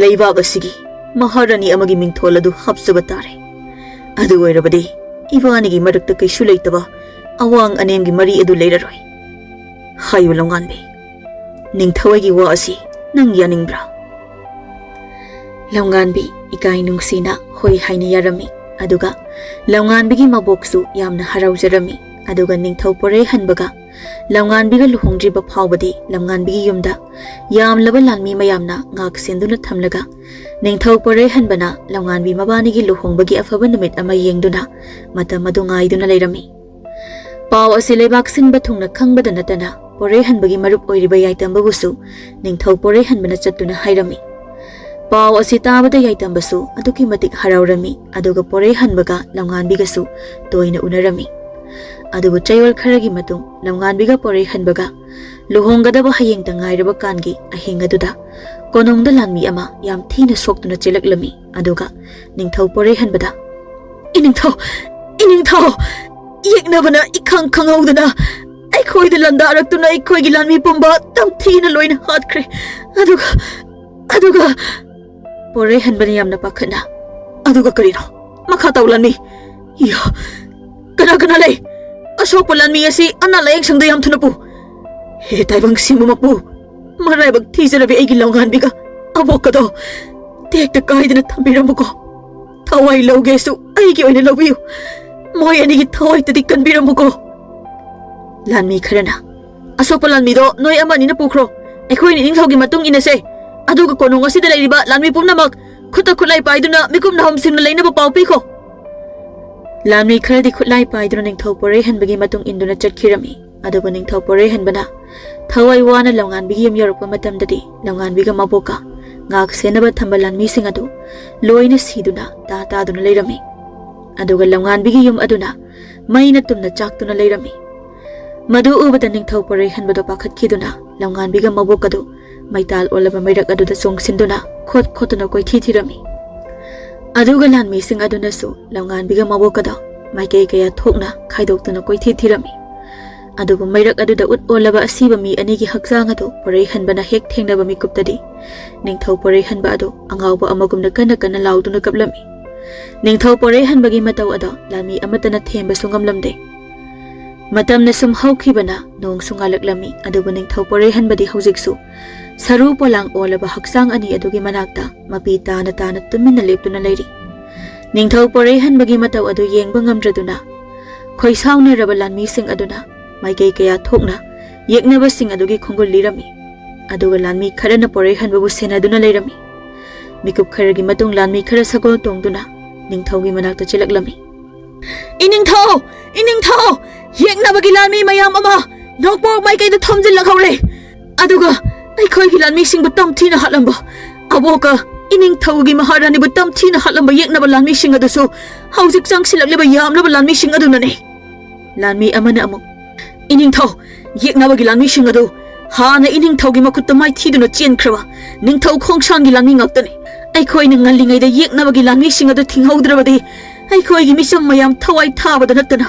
ꯂꯩꯕꯥꯛ ꯑꯁꯤꯒꯤ ꯃꯍꯥꯔꯥꯅꯤ ꯑꯃꯒꯤ ꯃꯤꯡꯊꯣꯜ ꯑꯗꯨ ꯍꯥꯞꯆꯕ ꯇꯥꯔꯦ꯫ ꯑꯗꯨ ꯑꯣꯏꯔꯕꯗꯤ ꯏꯕꯥꯅꯤꯒꯤ ꯃꯔꯛꯇ ꯀꯩꯁꯨ ꯂꯩꯇꯕ ꯑꯋꯥꯡ ꯑꯅꯦꯝꯒꯤ ꯃꯔꯤ ꯑꯗꯨ ꯂꯩꯔꯔꯣꯏ꯫ ꯍꯥꯏꯌꯨ ꯂꯝꯉꯥꯟꯕꯤ, ꯅꯤꯡꯊꯧꯒꯤ ꯋꯥ ꯑꯁꯤ ꯅꯪ ꯌꯥꯅꯤꯡꯕ꯭ꯔꯥ? ꯂꯝꯉꯥꯟꯕꯤ ꯏꯀꯥꯏ ꯅꯨꯡꯁꯤꯅ ꯍꯣꯏ ꯍꯥꯏꯅ ꯌꯥꯔꯝꯃꯤ꯫ ꯑꯗꯨꯒ ꯂꯝꯉꯥꯟꯕꯤꯒꯤ ꯃꯕꯣꯛꯁꯨ ꯌꯥꯝꯅ ꯍꯔꯥꯎꯖꯔꯝꯃꯤ꯫ ꯑꯗꯨꯒ ꯅꯤꯡꯊꯧ ꯄꯣꯔꯩꯍꯟꯕꯒ ꯂꯝꯉꯥꯟꯕꯤꯒ ꯂꯨꯍꯣꯡꯗ꯭ꯔꯤꯕ ꯐꯥꯎꯕꯗꯤ ꯂꯝꯉꯥꯟꯕꯤꯒꯤ ꯌꯨꯝꯗ ꯌꯥꯝꯂꯕ ꯂꯥꯟꯃꯤ ꯃꯌꯥꯝꯅ ꯉꯥꯛ ꯁꯦꯟꯗꯨꯅ ꯊꯝꯂꯒ ꯅꯤꯡꯊꯧ ꯄꯣꯔꯩꯍꯟꯕꯅ ꯂꯝꯉꯥꯟꯕꯤ ꯃꯕꯥꯅꯤꯒꯤ ꯂꯨꯍꯣꯡꯕꯒꯤ ꯑꯐꯕ ꯅꯨꯃꯤꯠ ꯑꯃ ꯌꯦꯡꯗꯨꯅ ꯃꯇꯝ ꯑꯗꯨ ꯉꯥꯏꯗꯨꯅ ꯂꯩꯔꯝꯃꯤ꯫ ꯄꯥꯎ ꯑꯁꯤ ꯂꯩꯕꯥꯛ ꯁꯤꯟꯕ ꯊꯨꯡꯅ ꯈꯪꯕꯗ ꯅꯠꯇꯅ ꯄꯣꯔꯩꯍꯟꯕꯒꯤ ꯃꯔꯨꯞ ꯑꯣꯏꯔꯤꯕ ꯌꯥꯏꯇꯝꯕꯕꯨꯁꯨ ꯅꯤꯡꯊꯧ ꯄꯣꯔꯩꯍꯟꯕꯅ ꯆꯠꯇꯨꯅ ꯍꯥꯏꯔꯝꯃꯤ꯫ ꯄꯥꯎ ꯑꯁꯤ ꯇꯥꯕꯗ ꯌꯥꯏꯇꯝꯕꯁꯨ ꯑꯗꯨꯛꯀꯤ ꯃꯇꯤꯛ ꯍꯔꯥꯎꯔꯝꯃꯤ꯫ ꯑꯗꯨꯒ ꯄꯣꯔꯩꯍꯟꯕꯒ ꯂꯝꯉꯥꯟꯕꯤꯒꯁꯨ ꯇꯣꯏꯅ ꯎꯅꯔꯝꯃꯤ꯫ ꯑꯗꯨꯕꯨ ꯆꯌꯣꯜ ꯈꯔꯒꯤ ꯃꯇꯨꯡ ꯂꯝꯉꯥꯟꯕꯤꯒ ꯄꯣꯔꯩꯍꯟꯕꯒ ꯂꯨꯍꯣꯡꯒꯗꯕ ꯍꯌꯦꯡꯇ ꯉꯥꯏꯔꯕ ꯀꯥꯟꯒꯤ ꯑꯍꯤꯡ ꯑꯗꯨꯗ ꯀꯣꯅꯨꯡꯗ ꯂꯥꯟꯃꯤ ꯑꯃ ꯌꯥꯝ ꯊꯤꯅ ꯁꯣꯛꯇꯨꯅ ꯆꯦꯜꯂꯛꯂꯝꯃꯤ꯫ ꯑꯗꯨꯒ ꯅꯤꯡꯊꯧ ꯄꯣꯔꯩꯍꯟꯕꯗ, ꯏꯅꯤꯡꯊꯧ ꯌꯦꯛꯅꯕꯅ ꯏꯈꯪ ꯈꯪꯍꯧꯗꯅ ꯑꯩꯈꯣꯏꯗ ꯂꯥꯟꯗꯥꯔꯛꯇꯨꯅ ꯑꯩꯈꯣꯏꯒꯤ ꯂꯥꯟꯃꯤ ꯄꯨꯝꯕ ꯇꯝꯊꯤꯅ ꯂꯣꯏꯅ ꯍꯥꯠꯈ꯭ꯔꯦ꯫ ꯑꯗꯨꯒ ꯄꯣꯔꯩꯍꯟꯕꯅ ꯌꯥꯝꯅ ꯄꯥꯈꯠꯅ, ꯑꯗꯨꯒ ꯀꯔꯤꯅꯣ? ꯃꯈꯥ ꯇꯧ ꯂꯥꯟꯃꯤ꯫ ꯀꯅꯥ ꯂꯩ? ꯑꯁꯣꯛꯄ ꯂꯥꯟꯃꯤ ꯑꯁꯤ ꯑꯅꯥ ꯂꯥꯌꯦꯡꯁꯪꯗ ꯌꯥꯝ ꯊꯨꯅ ꯄꯨ꯫ ꯍꯦ ꯇꯥꯏꯕꯪ ꯁꯤꯡꯕ ꯃꯄꯨ, ꯃꯔꯥꯏꯕꯛ ꯊꯤꯖꯔꯕꯤ ꯑꯩꯒꯤ ꯂꯝꯉꯥꯟꯕꯤꯒ ꯑꯕꯣꯛꯀꯗꯣ ꯇꯦꯛꯇ ꯀꯥꯏꯗꯅ ꯊꯝꯕꯤꯔꯝꯃꯨꯀꯣ꯫ ꯊꯋꯥꯏ ꯂꯧꯒꯦꯁꯨ ꯑꯩꯒꯤ ꯑꯣꯏꯅ ꯂꯧꯕꯤꯌꯨ꯫ ꯃꯣꯏ ꯑꯅꯤꯒꯤ ꯊꯋꯥꯏꯇꯗꯤ ꯀꯟꯕꯤꯔꯝꯃꯨꯀꯣ꯫ ꯂꯥꯟꯃꯤ ꯈꯔꯅ, ꯑꯁꯣꯛꯄ ꯂꯥꯟꯃꯤꯗꯣ ꯅꯣꯏ ꯑꯃ ꯑꯅꯤꯅ ꯄꯨꯈ꯭ꯔꯣ, ꯑꯩꯈꯣꯏꯅ ꯏꯅꯤꯡꯊꯧꯒꯤ ꯃꯇꯨꯡ ꯏꯟꯅꯁꯦ꯫ ꯑꯗꯨꯒ ꯀꯣꯅꯨꯡ ꯑꯁꯤꯗ ꯂꯩꯔꯤꯕ ꯂꯥꯟꯃꯤ ꯄꯨꯝꯅꯃꯛ ꯈꯨꯠꯇ ꯈꯨꯠꯂꯥꯏ ꯄꯥꯏꯗꯨꯅ ꯃꯤꯀꯨꯞ ꯅꯥꯍꯨꯝꯁꯤꯡꯅ ꯂꯩꯅꯕ ꯄꯥꯎ ꯄꯤꯈꯣ꯫ ꯂꯥꯟꯃꯤ ꯈꯔꯗꯤ ꯈꯨꯠꯂꯥꯏ ꯄꯥꯏꯗꯨꯅ ꯅꯤꯡꯊꯧ ꯄꯣꯔꯩꯍꯟꯕꯒꯤ ꯃꯇꯨꯡ ꯏꯟꯗꯨꯅ ꯆꯠꯈꯤꯔꯝꯃꯤ꯫ ꯑꯗꯨꯕꯨ ꯅꯤꯡꯊꯧ ꯄꯣꯔꯩꯍꯟꯕꯅ ꯊꯋꯥꯏ ꯋꯥꯅ ꯂꯝꯉꯥꯟꯕꯤꯒꯤ ꯌꯨꯝ ꯌꯧꯔꯛꯄ ꯃꯇꯝꯗꯗꯤ ꯂꯝꯉꯥꯟꯕꯤꯒ ꯃꯕꯣꯛꯀ ꯉꯥꯛ ꯁꯦꯟꯅꯕ ꯊꯝꯕ ꯂꯥꯟꯃꯤꯁꯤꯡ ꯑꯗꯨ ꯂꯣꯏꯅ ꯁꯤꯗꯨꯅ ꯇꯥꯗꯨꯅ ꯂꯩꯔꯝꯃꯤ꯫ ꯑꯗꯨꯒ ꯂꯝꯉꯥꯟꯕꯤꯒꯤ ꯌꯨꯝ ꯑꯗꯨꯅ ꯃꯩꯅ ꯇꯨꯝꯅ ꯆꯥꯛꯇꯨꯅ ꯂꯩꯔꯝꯃꯤ꯫ ꯃꯗꯨ ꯎꯕꯗ ꯅꯤꯡꯊꯧ ꯄꯣꯔꯩꯍꯟꯕꯗꯣ ꯄꯥꯈꯠꯈꯤꯗꯨꯅ ꯂꯝꯉꯥꯟꯕꯤꯒ ꯃꯕꯣꯛꯀꯗꯨ ꯃꯩꯇꯥꯜ ꯑꯣꯜꯂꯕ ꯃꯩꯔꯛ ꯑꯗꯨꯗ ꯆꯣꯡꯁꯤꯟꯗꯨꯅ ꯈꯣꯠꯇꯨꯅ ꯀꯣꯏꯊꯤ ꯊꯤꯔꯝꯃꯤ꯫ ꯑꯗꯨꯒ ꯂꯥꯟꯃꯤꯁꯤꯡ ꯑꯗꯨꯅꯁꯨ ꯂꯝꯉꯥꯟꯕꯤꯒ ꯃꯕꯣꯛꯀꯗꯣ ꯃꯥꯏꯀꯩ ꯀꯌꯥ ꯊꯣꯛꯅ ꯈꯥꯏꯗꯣꯛꯇꯨꯅ ꯀꯣꯏꯊꯤ ꯊꯤꯔꯝꯃꯤ꯫ ꯑꯗꯨꯕꯨ ꯃꯩꯔꯛ ꯑꯗꯨꯗ ꯑꯣꯜꯂꯕ ꯑꯁꯤꯕ ꯃꯤ ꯑꯅꯤꯒꯤ ꯍꯛꯆꯥꯡ ꯑꯗꯨ ꯄꯣꯔꯩꯍꯟꯕꯅ ꯍꯦꯛ ꯊꯦꯡꯅꯕ ꯃꯤꯀꯨꯞꯇꯗꯤ ꯅꯤꯡꯊꯧ ꯄꯣꯔꯩꯍꯟꯕ ꯑꯗꯨ ꯑꯉꯥꯎꯕ ꯑꯃꯒꯨꯝꯅ ꯀꯟꯅ ꯂꯥꯎꯗꯨꯅ ꯀꯞꯂꯝꯃꯤ꯫ ꯅꯤꯡꯊꯧ ꯄꯣꯔꯩꯍꯟꯕꯒꯤ ꯃꯇꯧ ꯑꯗꯣ ꯂꯥꯟꯃꯤ ꯑꯃꯠꯇꯅ ꯊꯦꯝꯕꯁꯨ ꯉꯝꯂꯝꯗꯦ꯫ ꯃꯇꯝꯅ ꯁꯨꯝ ꯍꯧꯈꯤꯕꯅ ꯅꯣꯡꯁꯨ ꯉꯥꯜꯂꯛꯂꯝꯃꯤ꯫ ꯑꯗꯨꯕꯨ ꯅꯤꯡꯊꯧ ꯄꯣꯔꯩꯍꯟꯕꯗꯤ ꯍꯧꯖꯤꯛꯁꯨ ꯁꯔꯨ ꯄꯣꯂꯥꯡ ꯑꯣꯜꯂꯕ ꯍꯛꯆꯥꯡ ꯑꯅꯤ ꯑꯗꯨꯒꯤ ꯃꯅꯥꯛꯇ ꯃꯄꯤ ꯇꯥꯅ ꯇꯨꯃꯤꯟꯅ ꯂꯦꯞꯇꯨꯅ ꯂꯩꯔꯤ꯫ ꯅꯤꯡꯊꯧ ꯄꯣꯔꯩꯍꯟꯕꯒꯤ ꯃꯇꯧ ꯑꯗꯨ ꯌꯦꯡꯕ ꯉꯝꯗ꯭ꯔꯗꯨꯅ ꯈꯣꯏꯁꯥꯎꯅꯔꯕ ꯂꯥꯟꯃꯤꯁꯤꯡ ꯑꯗꯨꯅ ꯃꯥꯏꯀꯩ ꯀꯌꯥ ꯊꯣꯛꯅ ꯌꯦꯛꯅꯕꯁꯤꯡ ꯑꯗꯨꯒꯤ ꯈꯣꯡꯒꯨꯜ ꯂꯤꯔꯝꯃꯤ꯫ ꯑꯗꯨꯒ ꯂꯥꯟꯃꯤ ꯈꯔꯅ ꯄꯣꯔꯩꯍꯟꯕꯕꯨ ꯁꯦꯟꯅꯗꯨꯅ ꯂꯩꯔꯝꯃꯤ꯫ ꯃꯤꯀꯨꯞ ꯈꯔꯒꯤ ꯃꯇꯨꯡ ꯂꯥꯟꯃꯤ ꯈꯔ ꯁꯒꯣꯜ ꯇꯣꯡꯗꯨꯅ ꯅꯤꯡꯊꯧꯒꯤ ꯃꯅꯥꯛꯇ ꯆꯦꯜꯂꯛꯂꯝꯃꯤ꯫ ꯏꯅꯤꯡꯊꯧ ꯌꯦꯛꯅꯕꯒꯤ ꯂꯥꯟꯃꯤ ꯃꯌꯥꯝ ꯑꯃ ꯅꯣꯡꯄꯣꯛ ꯃꯥꯏꯀꯩꯗ ꯊꯣꯝꯖꯤꯜꯂꯛꯍꯧꯔꯦ꯫ ꯑꯗꯨꯒ ꯑꯩꯈꯣꯏꯒꯤ ꯂꯥꯟꯃꯤꯁꯤꯡꯕꯨ ꯇꯝꯊꯤꯅ ꯍꯥꯠꯂꯝꯕ ꯑꯕꯣꯛꯀ ꯏꯅꯤꯡꯊꯧꯒꯤ ꯃꯍꯥꯔꯥꯅꯤꯕꯨ ꯇꯝꯊꯤꯅ ꯍꯥꯠꯂꯝꯕ ꯌꯦꯛꯅꯕ ꯂꯥꯟꯃꯤꯁꯤꯡ ꯑꯗꯨꯁꯨ ꯍꯧꯖꯤꯛ ꯆꯪꯁꯤꯜꯂꯛꯂꯤꯕ ꯌꯥꯝꯂꯕ ꯂꯥꯟꯃꯤꯁꯤꯡ ꯑꯗꯨꯅꯅꯤ꯫ ꯂꯥꯟꯃꯤ ꯑꯃꯅ ꯑꯃꯨꯛ, ꯏꯅꯤꯡꯊꯧ ꯌꯦꯛꯅꯕꯒꯤ ꯂꯥꯟꯃꯤꯁꯤꯡ ꯑꯗꯨ ꯍꯥꯟꯅ ꯏꯅꯤꯡꯊꯧꯒꯤ ꯃꯈꯨꯠꯇ ꯃꯥꯏꯊꯤꯗꯨꯅ ꯆꯦꯟꯈ꯭ꯔꯕ ꯅꯤꯡꯊꯧ ꯈꯣꯡꯁꯥꯟꯒꯤ ꯂꯥꯟꯃꯤ ꯉꯥꯛꯇꯅꯤ꯫ ꯑꯩꯈꯣꯏꯅ ꯉꯜꯂꯤꯉꯩꯗ ꯌꯦꯛꯅꯕꯒꯤ ꯂꯥꯟꯃꯤꯁꯤꯡ ꯑꯗꯨ ꯊꯤꯡꯍꯧꯗ꯭ꯔꯕꯗꯤ ꯑꯩꯈꯣꯏꯒꯤ ꯃꯤꯆꯝ ꯃꯌꯥꯝ ꯊꯋꯥꯏ ꯊꯥꯕꯗ ꯅꯠꯇꯅ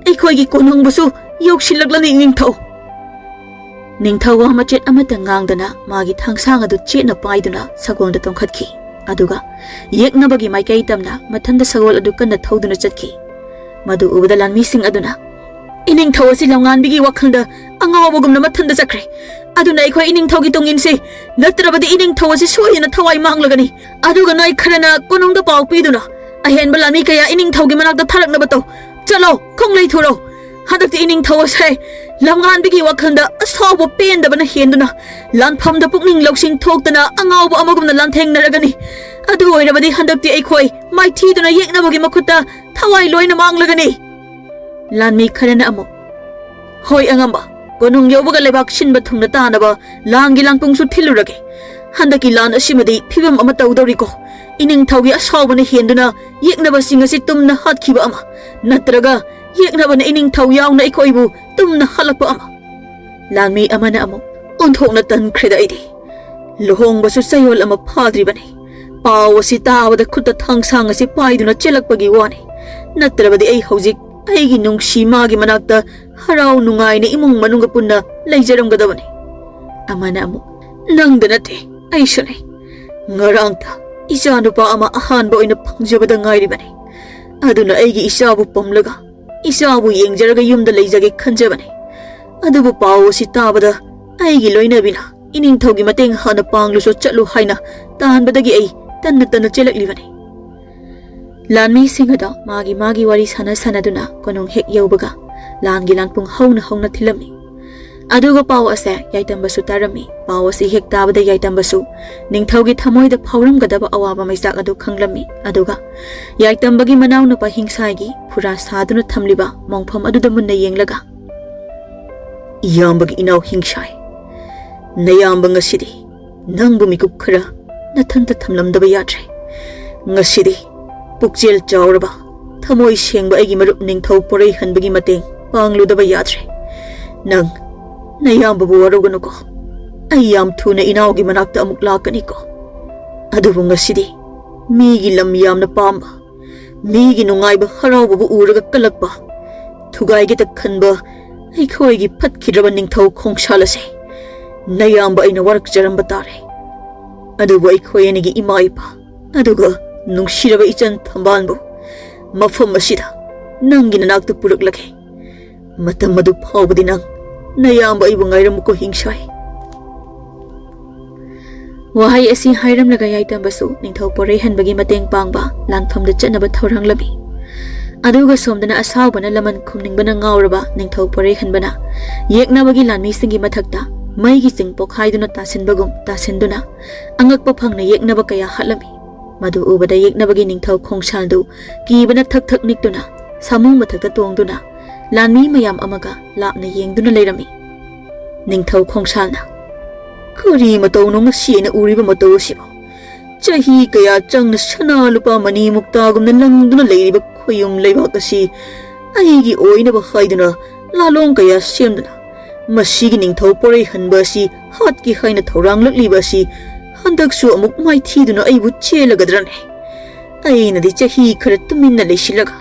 ꯑꯩꯈꯣꯏꯒꯤ ꯀꯣꯅꯨꯡꯕꯨꯁꯨ ꯌꯧꯁꯤꯜꯂꯛꯂꯅꯤ꯫ ꯅꯤꯡꯊꯧ ꯋꯥ ꯃꯆꯦꯠ ꯑꯃꯠꯇ ꯉꯥꯡꯗꯅ ꯃꯥꯒꯤ ꯊꯥꯡꯁꯥꯡ ꯑꯗꯨ ꯆꯦꯠꯅ ꯄꯥꯏꯗꯨꯅ ꯁꯒꯣꯜꯗ ꯇꯣꯡꯈꯠꯈꯤ꯫ ꯑꯗꯨꯒ ꯌꯦꯛꯅꯕꯒꯤ ꯃꯥꯏꯀꯩ ꯇꯝꯅ ꯃꯊꯟꯗ ꯁꯒꯣꯜ ꯑꯗꯨ ꯀꯟꯅ ꯊꯧꯗꯨꯅ ꯆꯠꯈꯤ꯫ ꯃꯗꯨ ꯎꯕꯗ ꯂꯥꯟꯃꯤꯁꯤꯡ ꯑꯗꯨꯅ, ꯏꯅꯤꯡꯊꯧ ꯑꯁꯤ ꯂꯝꯉꯥꯟꯕꯤꯒꯤ ꯋꯥꯈꯜꯗ ꯑꯉꯥꯎꯕꯒꯨꯝꯅ ꯃꯊꯟꯗ ꯆꯠꯈ꯭ꯔꯦ꯫ ꯑꯗꯨꯅ ꯑꯩꯈꯣꯏ ꯏꯅꯤꯡꯊꯧꯒꯤ ꯇꯨꯡ ꯏꯟꯁꯤ, ꯅꯠꯇ꯭ꯔꯕꯗꯤ ꯏꯅꯤꯡꯊꯧ ꯑꯁꯤ ꯁꯣꯏꯗꯅ ꯊꯋꯥꯏ ꯃꯥꯡꯂꯒꯅꯤ꯫ ꯑꯗꯨꯒ ꯅꯣꯏ ꯈꯔꯅ ꯀꯣꯅꯨꯡꯗ ꯄꯥꯎ ꯄꯤꯗꯨꯅ ꯑꯍꯦꯟꯕ ꯂꯥꯟꯃꯤ ꯀꯌꯥ ꯏꯅꯤꯡꯊꯧꯒꯤ ꯃꯅꯥꯛꯇ ꯊꯥꯔꯛꯅꯕ ꯇꯧ꯫ ꯆꯠꯂꯣ, ꯈꯣꯡꯂꯩ ꯊꯨꯔꯣ꯫ ꯍꯟꯗꯛꯇꯤ ꯏꯅꯤꯡꯊꯧ ꯑꯁꯦ ꯂꯝꯉꯥꯟꯕꯤꯒꯤ ꯋꯥꯈꯜꯗ ꯑꯁꯥꯎꯕ ꯄꯦꯟꯗꯕꯅ ꯍꯦꯟꯗꯨꯅ ꯂꯥꯟꯐꯝꯗ ꯄꯨꯛꯅꯤꯡ ꯂꯧꯁꯤꯡ ꯊꯣꯛꯇꯅ ꯑꯉꯥꯎꯕ ꯑꯃꯒꯨꯝꯅ ꯂꯥꯟꯊꯦꯡꯅꯔꯒꯅꯤ꯫ ꯑꯗꯨ ꯑꯣꯏꯔꯕꯗꯤ ꯍꯟꯗꯛꯇꯤ ꯑꯩꯈꯣꯏ ꯃꯥꯏꯊꯤꯗꯨꯅ ꯌꯦꯛꯅꯕꯒꯤ ꯃꯈꯨꯠꯇ ꯊꯋꯥꯏ ꯂꯣꯏꯅ ꯃꯥꯡꯂꯒꯅꯤ꯫ ꯂꯥꯟꯃꯤ ꯈꯔꯅ ꯑꯃꯨꯛ ꯍꯣꯏ ꯑꯉꯝꯕ ꯀꯣꯅꯨꯡ ꯌꯧꯕꯒ ꯂꯩꯕꯥꯛ ꯁꯤꯟꯕ ꯊꯨꯡꯅ ꯇꯥꯅꯕ ꯂꯥꯟꯒꯤ ꯂꯥꯡꯄꯨꯡꯁꯨ ꯊꯤꯜꯂꯨꯔꯒꯦ ꯍꯟꯗꯛꯀꯤ ꯂꯥꯟ ꯑꯁꯤꯃꯗꯤ ꯐꯤꯕꯝ ꯑꯃ ꯇꯧꯗꯧꯔꯤꯀꯣ 이닝ꯊꯧꯒꯤ ꯑꯁꯥꯎꯕꯅ ꯍꯦꯟꯗꯨꯅ ꯌꯦꯛꯅꯕꯁꯤꯡ ꯑꯁꯤ ꯇꯨꯝꯅ ꯍꯥꯠꯈꯤꯕ ꯑꯃ ꯅꯠꯇ꯭ꯔꯒ ꯌꯦꯛꯅꯕꯅ 이닝ꯊꯧ ꯌꯥꯎꯅ ꯑꯩꯈꯣꯏꯕꯨ ꯇꯨꯝꯅ ꯍꯥꯠꯂꯛꯄ ꯑꯃ ꯂꯥꯟꯃꯤ ꯑꯃꯅ ꯑꯃꯨꯛ ꯑꯣꯟꯊꯣꯛꯅ ꯇꯟꯈ꯭ꯔꯦꯗ ꯑꯩꯗꯤ ꯂꯨꯍꯣꯡꯕꯁꯨ ꯆꯌꯣꯜ ꯑꯃ ꯐꯥꯗ꯭ꯔꯤꯕꯅꯤ ꯄꯥꯎ ꯑꯁꯤ ꯇꯥꯕꯗ ꯈꯨꯠꯇ ꯊꯥꯡꯁꯥꯡ ꯑꯁꯤ ꯄꯥꯏꯗꯨꯅ ꯆꯦꯜꯂꯛꯄꯒꯤ ꯋꯥꯅꯤ ꯅꯠꯇ꯭ꯔꯕꯗꯤ ꯑꯩ ꯍꯧꯖꯤꯛ ꯑꯩꯒꯤ ꯅꯨꯡꯁꯤ ꯃꯥꯒꯤ ꯃꯅꯥꯛꯇ ꯍꯔꯥꯎ ꯅꯨꯡꯉꯥꯏꯅ ꯏꯃꯨꯡ ꯃꯅꯨꯡꯒ ꯄꯨꯟꯅ ꯂꯩꯖꯔꯝꯒꯗꯕꯅꯤ ꯑꯃꯅ ꯑꯃꯨꯛ ꯅꯪꯗ ꯅꯠꯇꯦ ꯑꯩꯁꯨꯅꯤ ꯉꯔꯥꯡꯇ ꯏꯆꯥꯅꯨꯄꯥ ꯑꯃ ꯑꯍꯥꯟꯕ ꯑꯣꯏꯅ ꯐꯪꯖꯕꯗ ꯉꯥꯏꯔꯤꯕꯅꯤ ꯑꯗꯨꯅ ꯑꯩꯒꯤ ꯏꯆꯥꯕꯨ ꯄꯝꯂꯒ ꯏꯆꯥꯕꯨ ꯌꯦꯡꯖꯔꯒ ꯌꯨꯝꯗ ꯂꯩꯖꯒꯦ ꯈꯟꯖꯕꯅꯤ ꯑꯗꯨꯕꯨ ꯄꯥꯎ ꯑꯁꯤ ꯇꯥꯕꯗ ꯑꯩꯒꯤ ꯂꯣꯏꯅꯕꯤꯅ 이닝ꯊꯧꯒꯤ ꯃꯇꯦꯡ ꯍꯥꯟꯅ ꯄꯥꯡꯂꯨꯁꯨ ꯆꯠꯂꯨ ꯍꯥꯏꯅ ꯇꯥꯍꯟꯕꯗꯒꯤ ꯑꯩ ꯇꯟꯅ ꯇꯟꯅ ꯆꯦꯜꯂꯛꯂꯤꯕꯅꯤ ꯂꯥꯟꯃꯤꯁꯤꯡ ꯑꯗꯣ ꯃꯥꯒꯤ ꯋꯥꯔꯤ ꯁꯥꯟꯅꯗꯨꯅ ꯀꯣꯅꯨꯡ ꯍꯦꯛ ꯌꯧꯕꯒ ꯂꯥꯟꯒꯤ ꯂꯥꯟꯄꯨꯡ ꯍꯧꯅ ꯊꯤꯜꯂꯝꯃꯤ ꯑꯗꯨꯒ ꯄꯥꯎ ꯑꯁꯦ ꯌꯥꯏꯇꯝꯕꯁꯨ ꯇꯥꯔꯝꯃꯤ ꯄꯥꯎ ꯑꯁꯤ ꯍꯦꯛ ꯇꯥꯕꯗ ꯌꯥꯏꯇꯝꯕꯁꯨ ꯅꯤꯡꯊꯧꯒꯤ ꯊꯃꯣꯏꯗ ꯐꯥꯎꯔꯝꯒꯗꯕ ꯑꯋꯥꯕ ꯃꯩꯆꯥꯛ ꯑꯗꯨ ꯈꯪꯂꯝꯃꯤ ꯑꯗꯨꯒ ꯌꯥꯏꯇꯝꯕꯒꯤ ꯃꯅꯥꯎꯅꯨꯄꯥ ꯍꯤꯡꯁꯥꯏꯒꯤ ꯐꯨꯔꯥ ꯁꯥꯗꯨꯅ ꯊꯝꯂꯤꯕ ꯃꯣꯡꯐꯝ ꯑꯗꯨꯗ ꯃꯨꯟꯅ ꯌꯦꯡꯂꯒ ꯏꯌꯥꯝꯕꯒꯤ ꯏꯅꯥꯎ ꯍꯤꯡꯁꯥꯏ ꯅꯌꯥꯝꯕ ꯉꯁꯤꯗꯤ ꯅꯪꯕꯨ ꯃꯤꯀꯨꯞ ꯈꯔ ꯅꯊꯟꯇ ꯊꯝꯂꯝꯗꯕ ꯌꯥꯗ꯭ꯔꯦ ꯉꯁꯤꯗꯤ ꯄꯨꯛꯆꯦꯜ ꯆꯥꯎꯔꯕ ꯊꯃꯣꯏ ꯁꯦꯡꯕ ꯑꯩꯒꯤ ꯃꯔꯨꯞ ꯅꯤꯡꯊꯧ ꯄꯣꯔꯩꯍꯟꯕꯒꯤ ꯃꯇꯦꯡ ꯄꯥꯡꯂꯨꯗꯕ ꯌꯥꯗ꯭ꯔꯦ ꯅꯪ ꯅꯌꯥꯝꯕꯕꯨ ꯋꯥꯔꯧꯒꯅꯨꯀꯣ ꯑꯩ ꯌꯥꯝ ꯊꯨꯅ ꯏꯅꯥꯎꯒꯤ ꯃꯅꯥꯛꯇ ꯑꯃꯨꯛ ꯂꯥꯛꯀꯅꯤꯀꯣ ꯑꯗꯨꯕꯨ ꯉꯁꯤꯗꯤ ꯃꯤꯒꯤ ꯂꯝ ꯌꯥꯝꯅ ꯄꯥꯝꯕ ꯃꯤꯒꯤ ꯅꯨꯡꯉꯥꯏꯕ ꯍꯔꯥꯎꯕꯕꯨ ꯎꯔꯒ ꯀꯜꯂꯛꯄ ꯊꯨꯒꯥꯏꯒꯦꯇ ꯈꯟꯕ ꯑꯩꯈꯣꯏꯒꯤ ꯐꯠꯈꯤꯗ꯭ꯔꯕ ꯅꯤꯡꯊꯧ ꯈꯣꯡꯁꯥꯜ ꯑꯁꯦ ꯅꯌꯥꯝꯕ ꯑꯩꯅ ꯋꯥꯔꯛꯆꯔꯝꯕ ꯇꯥꯔꯦ ꯑꯗꯨꯕꯨ ꯑꯩꯈꯣꯏ ꯑꯅꯤꯒꯤ ꯏꯃꯥ ꯏꯄꯥ ꯑꯗꯨꯒ ꯅꯨꯡꯁꯤꯔꯕ ꯏꯆꯟ ꯊꯝꯕꯥꯜꯕꯨ ꯃꯐꯝ ꯑꯁꯤꯗ ꯅꯪꯒꯤ ꯅꯅꯥꯛꯇ ꯄꯨꯔꯛꯂꯒꯦ ꯃꯇꯝ ꯑꯗꯨ ꯐꯥꯎꯕꯗꯤ ꯅꯪ ꯅꯌꯥꯝꯕ ꯑꯩꯕꯨ ꯉꯥꯏꯔꯝꯃꯨꯀꯣ ꯍꯤꯡꯁꯥꯏ ꯋꯥꯍꯩ ꯑꯁꯤ ꯍꯥꯏꯔꯝꯂꯒ ꯌꯥꯏꯇꯝꯕꯁꯨ ꯅꯤꯡꯊꯧ ꯄꯣꯔꯩꯍꯟꯕꯒꯤ ꯃꯇꯦꯡ ꯄꯥꯡꯕ ꯂꯥꯟꯐꯝꯗ ꯆꯠꯅꯕ ꯊꯧꯔꯥꯡꯂꯝꯃꯤ ꯑꯗꯨꯒ ꯁꯣꯝꯗꯅ ꯑꯁꯥꯎꯕꯅ ꯂꯃꯟ ꯈꯨꯝꯅꯤꯡꯕꯅ ꯉꯥꯎꯔꯕ ꯅꯤꯡꯊꯧ ꯄꯣꯔꯩꯍꯟꯕꯅ ꯌꯦꯛꯅꯕꯒꯤ ꯂꯥꯟꯃꯤꯁꯤꯡꯒꯤ ꯃꯊꯛꯇ ꯃꯩꯒꯤ ꯆꯤꯡ ꯄꯣꯈꯥꯏꯗꯨꯅ ꯇꯥꯁꯤꯟꯗꯨꯅ ꯑꯉꯛꯄ ꯐꯪꯅ ꯌꯦꯛꯅꯕ ꯀꯌꯥ ꯍꯥꯠꯂꯝꯃꯤ ꯃꯗꯨ ꯎꯕꯗ ꯌꯦꯛꯅꯕꯒꯤ ꯅꯤꯡꯊꯧ ꯈꯣꯡꯁꯥꯜꯗꯨ ꯀꯤꯕꯅ ꯊꯛ ꯅꯤꯛꯇꯨꯅ ꯁꯥꯃꯨ ꯃꯊꯛꯇ ꯇꯣꯡꯗꯨꯅ ꯂꯥꯟꯃꯤ ꯃꯌꯥꯝ ꯑꯃꯒ ꯂꯥꯞꯅ ꯌꯦꯡꯗꯨꯅ ꯂꯩꯔꯝꯃꯤ ꯅꯤꯡꯊꯧ ꯈꯣꯡꯁꯥꯜꯅ ꯀꯔꯤ ꯃꯇꯧꯅꯣ ꯉꯁꯤ ꯑꯩꯅ ꯎꯔꯤꯕ ꯃꯇꯧ ꯑꯁꯤꯕꯨ ꯆꯍꯤ ꯀꯌꯥ ꯆꯪꯅ ꯁꯅꯥ ꯂꯨꯄꯥ ꯃꯅꯤ ꯃꯨꯛꯇꯥꯒꯨꯝꯅ ꯂꯪꯗꯨꯅ ꯂꯩꯔꯤꯕ ꯈꯨꯌꯨꯝ ꯂꯩꯕꯥꯛ ꯑꯁꯤ ꯑꯩꯒꯤ ꯑꯣꯏꯅꯕ ꯍꯥꯏꯗꯨꯅ ꯂꯥꯂꯣꯡ ꯀꯌꯥ ꯁꯦꯝꯗꯨꯅ ꯃꯁꯤꯒꯤ ꯅꯤꯡꯊꯧ ꯄꯣꯔꯩꯍꯟꯕ ꯑꯁꯤ ꯍꯥꯠꯀꯦ ꯍꯥꯏꯅ ꯊꯧꯔꯥꯡꯂꯛꯂꯤꯕ ꯑꯁꯤ ꯍꯟꯗꯛꯁꯨ ꯑꯃꯨꯛ ꯃꯥꯏꯊꯤꯗꯨꯅ ꯑꯩꯕꯨ ꯆꯦꯜꯂꯒꯗ꯭ꯔꯅꯦ ꯑꯩꯅꯗꯤ ꯆꯍꯤ ꯈꯔ ꯇꯨꯃꯤꯟꯅ ꯂꯩꯁꯤꯜꯂꯒ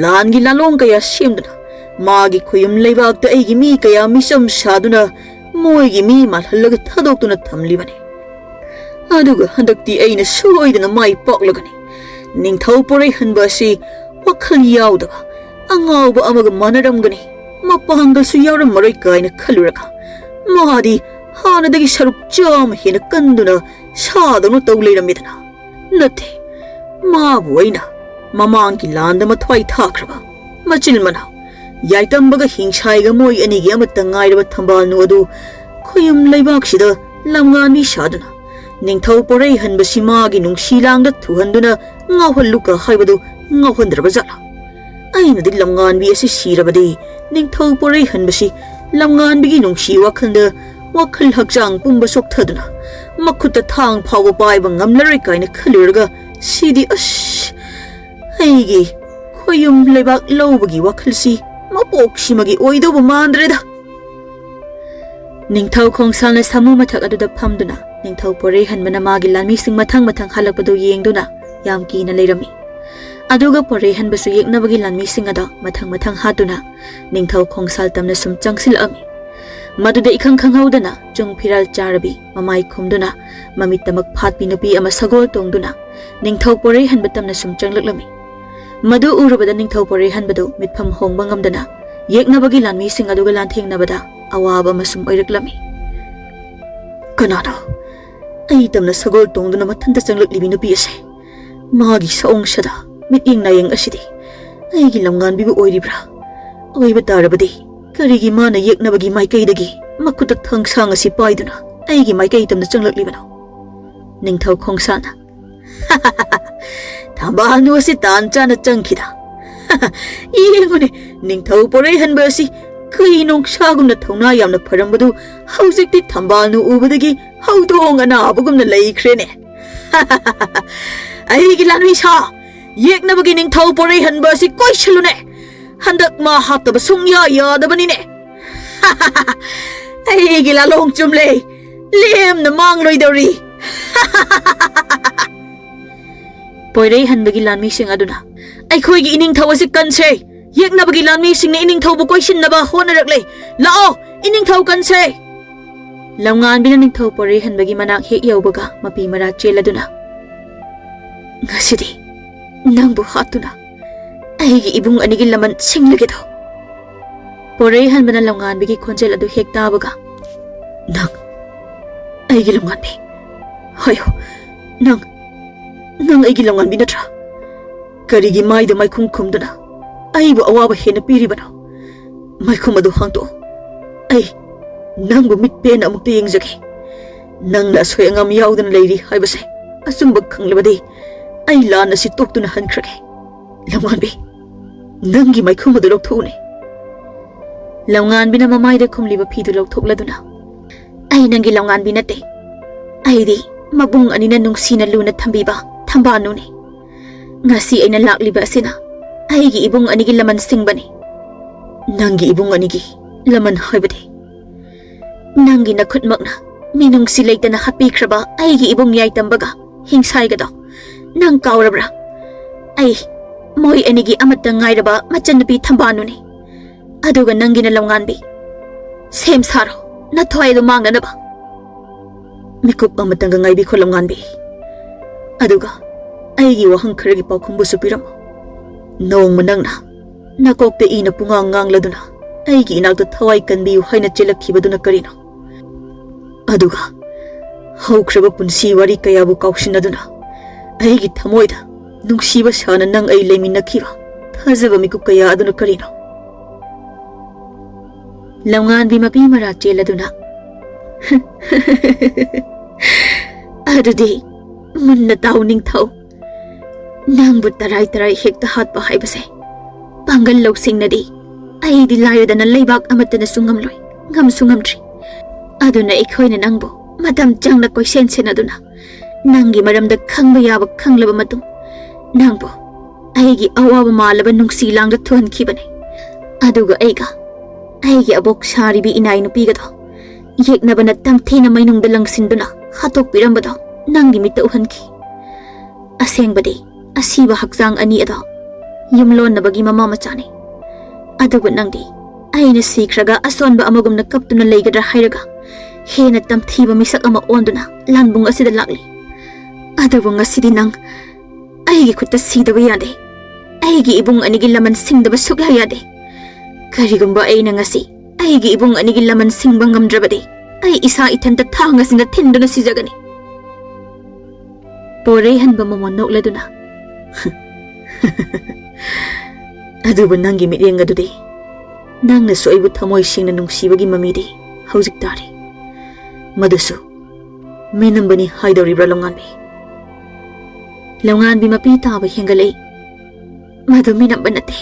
ꯂꯥꯟꯒꯤ ꯂꯥꯂꯣꯡ ꯀꯌꯥ ꯁꯦꯝꯗꯨꯅ ꯃꯥꯒꯤ ꯈꯨꯌꯨꯝ ꯂꯩꯕꯥꯛꯇ ꯑꯩꯒꯤ ꯃꯤ ꯀꯌꯥ ꯃꯤꯆꯝ ꯁꯥꯗꯨꯅ ꯃꯣꯏꯒꯤ ꯃꯤ ꯃꯥꯜꯍꯜꯂꯒ ꯊꯥꯗꯣꯛꯇꯨꯅ ꯊꯝꯂꯤꯕꯅꯤ ꯑꯗꯨꯒ ꯍꯟꯗꯛꯇꯤ ꯑꯩꯅ ꯁꯣꯏꯗꯅ ꯃꯥꯏ ꯄꯥꯛꯂꯒꯅꯤ ꯅꯤꯡꯊꯧ ꯄꯣꯔꯩꯍꯟꯕ ꯑꯁꯤ ꯋꯥꯈꯜ ꯌꯥꯎꯗꯕ ꯑꯉꯥꯎꯕ ꯑꯃꯒ ꯃꯥꯟꯅꯔꯝꯒꯅꯤ ꯃꯄꯥꯡꯒꯜꯁꯨ ꯌꯥꯎꯔꯝꯃꯔꯣꯏ ꯀꯥꯏꯅ ꯈꯜꯂꯨꯔꯒ ꯃꯥꯗꯤ ꯍꯥꯟꯅꯗꯒꯤ ꯁꯔꯨꯛ ꯆꯥꯝꯃ ꯍꯦꯟꯅ ꯀꯟꯗꯨꯅ ꯁꯥꯗꯧꯅ ꯇꯧ ꯂꯩꯔꯝꯃꯤꯗꯅ ꯅꯠꯇꯦ ꯃꯥꯕꯨ ꯑꯩꯅ ꯃꯃꯥꯡꯒꯤ ꯂꯥꯟꯗ ꯃꯊ꯭ꯋꯥꯏ ꯊꯥꯈ꯭ꯔꯕ ꯃꯆꯤꯜ ꯃꯅꯥꯎ ꯌꯥꯏꯇꯝꯕꯒ ꯍꯤꯡꯁꯥꯏꯒ ꯃꯣꯏ ꯑꯅꯤꯒꯤ ꯑꯃꯠꯇ ꯉꯥꯏꯔꯕ ꯊꯝꯕꯥꯜꯅꯨ ꯑꯗꯨ ꯈꯨꯌꯨꯝ ꯂꯩꯕꯥꯛꯁꯤꯗ ꯂꯝꯉꯥꯟꯕꯤ ꯁꯥꯗꯨꯅ ꯅꯤꯡꯊꯧ ꯄꯣꯔꯩꯍꯟꯕꯁꯤ ꯃꯥꯒꯤ ꯅꯨꯡꯁꯤꯂꯥꯡꯗ ꯊꯨꯍꯟꯗꯨꯅ ꯉꯥꯎꯍꯜꯂꯨꯀ ꯍꯥꯏꯕꯗꯨ ꯉꯥꯎꯍꯟꯗ꯭ꯔꯕ ꯖꯥꯠꯂꯥ ꯑꯩꯅꯗꯤ ꯂꯝꯉꯥꯟꯕꯤ ꯑꯁꯤ ꯁꯤꯔꯕꯗꯤ ꯅꯤꯡꯊꯧ ꯄꯣꯔꯩꯍꯟꯕꯁꯤ ꯂꯝꯉꯥꯟꯕꯤꯒꯤ ꯅꯨꯡꯁꯤ ꯋꯥꯈꯜꯗ ꯋꯥꯈꯜ ꯍꯛꯆꯥꯡ ꯄꯨꯝꯕ ꯁꯣꯛꯊꯗꯨꯅ ꯃꯈꯨꯠꯇ ꯊꯥꯡ ꯐꯥꯎꯕ ꯄꯥꯏꯕ ꯉꯝꯂꯔꯣꯏ ꯀꯥꯏꯅ ꯈꯜꯂꯨꯔꯒ ꯁꯤꯗꯤ ꯑꯩꯒꯤ ꯈꯨꯌꯨꯝ ꯂꯩꯕꯥꯛ ꯂꯧꯕꯒꯤ ꯋꯥꯈꯜꯁꯤ ꯃꯄꯣꯛꯁꯤꯃꯒꯤ ꯑꯣꯏꯗꯧꯕ ꯃꯥꯟꯗ꯭ꯔꯦꯗ ꯅꯤꯡꯊꯧ ꯈꯣꯡꯁꯥꯜꯅ ꯁꯥꯃꯨ ꯃꯊꯛ ꯑꯗꯨꯗ ꯐꯝꯗꯨꯅ ꯅꯤꯡꯊꯧ ꯄꯣꯔꯩꯍꯟꯕꯅ ꯃꯥꯒꯤ ꯂꯥꯟꯃꯤꯁꯤꯡ ꯃꯊꯪ ꯍꯜꯂꯛꯄꯗꯨ ꯌꯦꯡꯗꯨꯅ ꯌꯥꯝ ꯀꯤꯅ ꯂꯩꯔꯝꯃꯤ ꯑꯗꯨꯒ ꯄꯣꯔꯩꯍꯟꯕꯁꯨ ꯌꯦꯛꯅꯕꯒꯤ ꯂꯥꯟꯃꯤꯁꯤꯡ ꯑꯗꯣ ꯃꯊꯪ ꯍꯥꯠꯇꯨꯅ ꯅꯤꯡꯊꯧ ꯈꯣꯡꯁꯥꯜ ꯇꯝꯅ ꯁꯨꯝ ꯆꯪꯁꯤꯜꯂꯛꯑꯝꯃꯤ ꯃꯗꯨꯗ ꯏꯈꯪ ꯈꯪꯍꯧꯗꯅ ꯆꯨꯡ ꯐꯤꯔꯥꯜ ꯆꯥꯔꯕꯤ ꯃꯃꯥꯏ ꯈꯨꯝꯗꯨꯅ ꯃꯃꯤꯠꯇꯃꯛ ꯐꯥꯠꯄꯤ ꯅꯨꯄꯤ ꯑꯃ ꯁꯒꯣꯜ ꯇꯣꯡꯗꯨꯅ ꯅꯤꯡꯊꯧ ꯄꯣꯔꯩꯍꯟꯕ ꯇꯝꯅ ꯁꯨꯝ ꯆꯪꯂꯛꯂꯝꯃꯤ ꯃꯗꯨ ꯎꯔꯨꯕꯗ ꯅꯤꯡꯊꯧ ꯄꯣꯔꯩꯍꯟꯕꯗꯨ ꯃꯤꯠꯐꯝ ꯍꯣꯡꯕ ꯉꯝꯗꯅ ꯌꯦꯛꯅꯕꯒꯤ ꯂꯥꯟꯃꯤꯁꯤꯡ ꯑꯗꯨꯒ ꯂꯥꯟꯊꯦꯡꯅꯕꯗ ꯑꯋꯥꯕ ꯑꯃꯁꯨꯡ ꯑꯣꯏꯔꯛꯂꯝꯃꯤ ꯀꯅꯥꯅꯣ ꯑꯩ ꯇꯝꯅ ꯁꯒꯣꯜ ꯇꯣꯡꯗꯨꯅ ꯃꯊꯟꯇ ꯆꯪꯂꯛꯂꯤꯕꯤ ꯅꯨꯄꯤ ꯑꯁꯦ ꯃꯥꯒꯤ ꯁꯑꯣꯡꯁꯗ ꯃꯤꯠꯌꯦꯡ ꯅꯥꯌꯦꯡ ꯑꯁꯤꯗꯤ ꯑꯩꯒꯤ ꯂꯝꯉꯥꯟꯕꯤꯕꯨ ꯑꯣꯏꯔꯤꯕ꯭ꯔꯥ ꯑꯣꯏꯕ ꯇꯥꯔꯕꯗꯤ ꯀꯔꯤꯒꯤ ꯃꯥꯅ ꯌꯦꯛꯅꯕꯒꯤ ꯃꯥꯏꯀꯩꯗꯒꯤ ꯃꯈꯨꯠꯇ ꯊꯥꯡꯁꯥꯡ ꯑꯁꯤ ꯄꯥꯏꯗꯨꯅ ꯑꯩꯒꯤ ꯃꯥꯏꯀꯩ ꯇꯝꯅ ꯆꯪꯂꯛꯂꯤꯕꯅꯣ ꯅꯤꯡꯊꯧ ꯈꯣꯡꯁꯥꯜꯅ ꯊꯝꯕꯥꯜꯅꯨ ꯑꯁꯤ ꯇꯥꯟ ꯆꯥꯅ ꯆꯪꯈꯤꯗ Yengone ningthau porai hanba asi kai nong shagumna thongna yamna pharambadu haujikti thambalnu ubadagi haudong ana abugumna leikrene ai gi lanwi sa yekna bagi ningthau porai hanba asi koichulune handak ma haptaba sungya yadabani ne ai gi lalong chumle lem na mang loi dori poirai hanbagi lanmi sing aduna ai khoi gi ining thau asi kanse yekna bagi lanmi sing ne ining thau bu koisin na ba honarak le lao ining thau kanse lamngan bina ning thau porai hanbagi manak hek yaubaga mapi mara cheladuna ngasidi nangbu hatuna ai gi ibung anigi laman singlage do porai hanbana lamngan bigi khonjel adu hek tabaga nang ai gi lamngan bi hayo nang ai gi lamngan bi natra karigi mai da mai khum duna ai bu awaba hena piribano mai khum adu hangto ai nang bu mit pen amuk te yengjage nang na soyangam yaudana leiri haibase asumba khanglabadi ai lana si toktuna hankrage lamngan bi nangi mai khum adu lokthune lamngan bina mamai da khumliba phidu lokthokladuna ai nangi lamngan bi nate ai di mabung anina nungsina luna thambiba thambanu ne ngasi aina lakliba asina ai gi ibung anigi laman singbani nangi ibung anigi laman haibade nangi nakhutmakna minungsi leitana happy khraba ai gi ibung yai tambaga hingsai gado nang kaurabra ai moi anigi amata ngairaba machanpi thambanu ne aduga nangi na lamngan bi sem saro na thoi do mangna ba mikup amatanga ngai bi kholamngan bi aduga ai gi wahang kharagi pakhumbu supiram nong manangna nakokte ina pungang ngangladuna ai gi inakta thawai kanbi haina chelakhibaduna karino aduga haukraba punsi wari kayabu kauksinaduna ai gi thamoida nungsiba sana nang ai leminakhiba thajaba mikup kaya aduna karino lamngan bi mapi mara cheladuna adudi munna tauning thau nangbu tarai hekta hatpa haibase pangal loksingnadi ai di layadana leibak amatana sungamloi ngamsungamtri aduna ikhoina nangbu madam changna koisen senaduna nangi maramda khangba yaba khanglaba matung nangbu aigi awaba malaba nungsi langda thuan khibane aduga aigi abok sharibi inai nupigado yeknabana tamthina mainungda langsinduna hatok pirambado nangi mita uhankhi asengbadi asiba hakjang ani ado yumlon nabagi mama machani adugu nangdi aina sikhraga asonba amagumna kaptuna leigadra hairaga hena tamthiba misak ama onduna lanbung asida lakli adugu ngasidi nang aigi khutta sidaba yade aigi ibung anigi laman singdaba sugya yade karigumba aina ngasi aigi ibung anigi laman singba ngamdrabadi ai isa ithanta thanga sinda thinduna sijagani porai hanba momon nokladuna aduba nangi mityeng adudi nangna soibu thamoi singna nungsibagi mamidi haujik tari madusu minambani haidoribra lamngan bi mapi taba hengalei madu minamba nate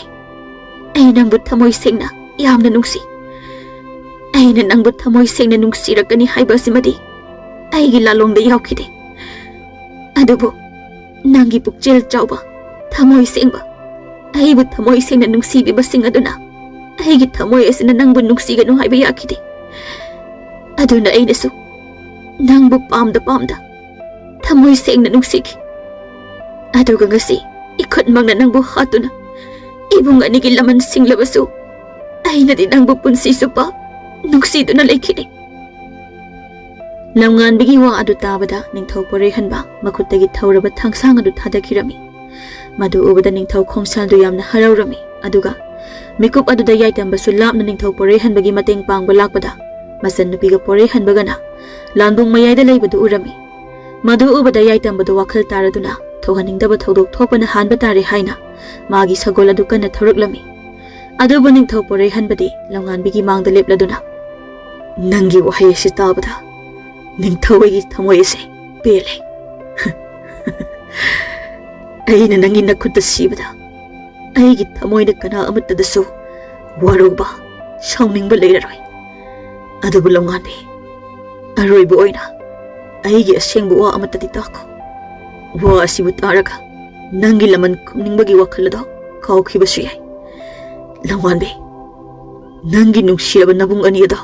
ai nangbu thamoi singna yamna nungsi aina nangbu thamoi singna nungsirakani haiba simadi aigi lalongda yaukide adubu nangi pukchel chauba thamoi singba aibu thamoi singna nungsibi basing aduna aigi thamoi asina nangbu nungsiganu haiba yakide aduna ainasu nangbu pamda thamoi singna nungsigi aduga ngasi ikhut mangna nangbu hatuna ibung anigi laman singlabasu aina di nangbu punsi supa nungsiduna leikhide lamngan bigi wa adu tabada ningthau porai hanba makhutagi thauraba thangsang adu thadakhirami madu ubada ningthau khomsal du yamna haraurami aduga mikup adu da yaitamba su lapna ningthau porai hanbagi mateng pangba lakpada masan nupiga porai hanbagana landung mayai da leibadu urami madu ubada yaitamba du wakhal taraduna thohaningdaba thodok thopana hanba tare haina magi sagol adu kana thoruklami aduba ningthau porai hanbadi lamngan bigi mangda lepladuna nangi wahai si tabada ningthawagi thamoi ase pele aina nangi nakhutta sibada ꯑꯩꯒꯤ ꯊꯃꯣꯏꯗ ꯀꯅꯥ ꯑꯃꯠꯇꯗꯁꯨ ꯋꯥꯔꯧꯕ ꯁꯥꯎꯅꯤꯡꯕ ꯂꯩꯔꯔꯣꯏ ꯑꯗꯨꯕꯨ ꯂꯝꯉꯥꯟꯕꯤ ꯑꯔꯣꯏꯕ ꯑꯣꯏꯅ ꯑꯩꯒꯤ ꯑꯁꯦꯡꯕ ꯋꯥ ꯑꯃꯠꯇꯗꯤ ꯇꯥꯈꯣ ꯋꯥ ꯑꯁꯤꯕꯨ ꯇꯥꯔꯒ ꯅꯪꯒꯤ ꯂꯃꯟ ꯈꯨꯝꯅꯤꯡꯕꯒꯤ ꯋꯥꯈꯜ ꯑꯗꯣ ꯀꯥꯎꯈꯤꯕꯁꯨ ꯌꯥꯏ ꯂꯝꯉꯥꯟꯕꯤ ꯅꯪꯒꯤ ꯅꯨꯡꯁꯤꯔꯕ ꯅꯕꯨꯡ ꯑꯅꯤ ꯑꯗꯣ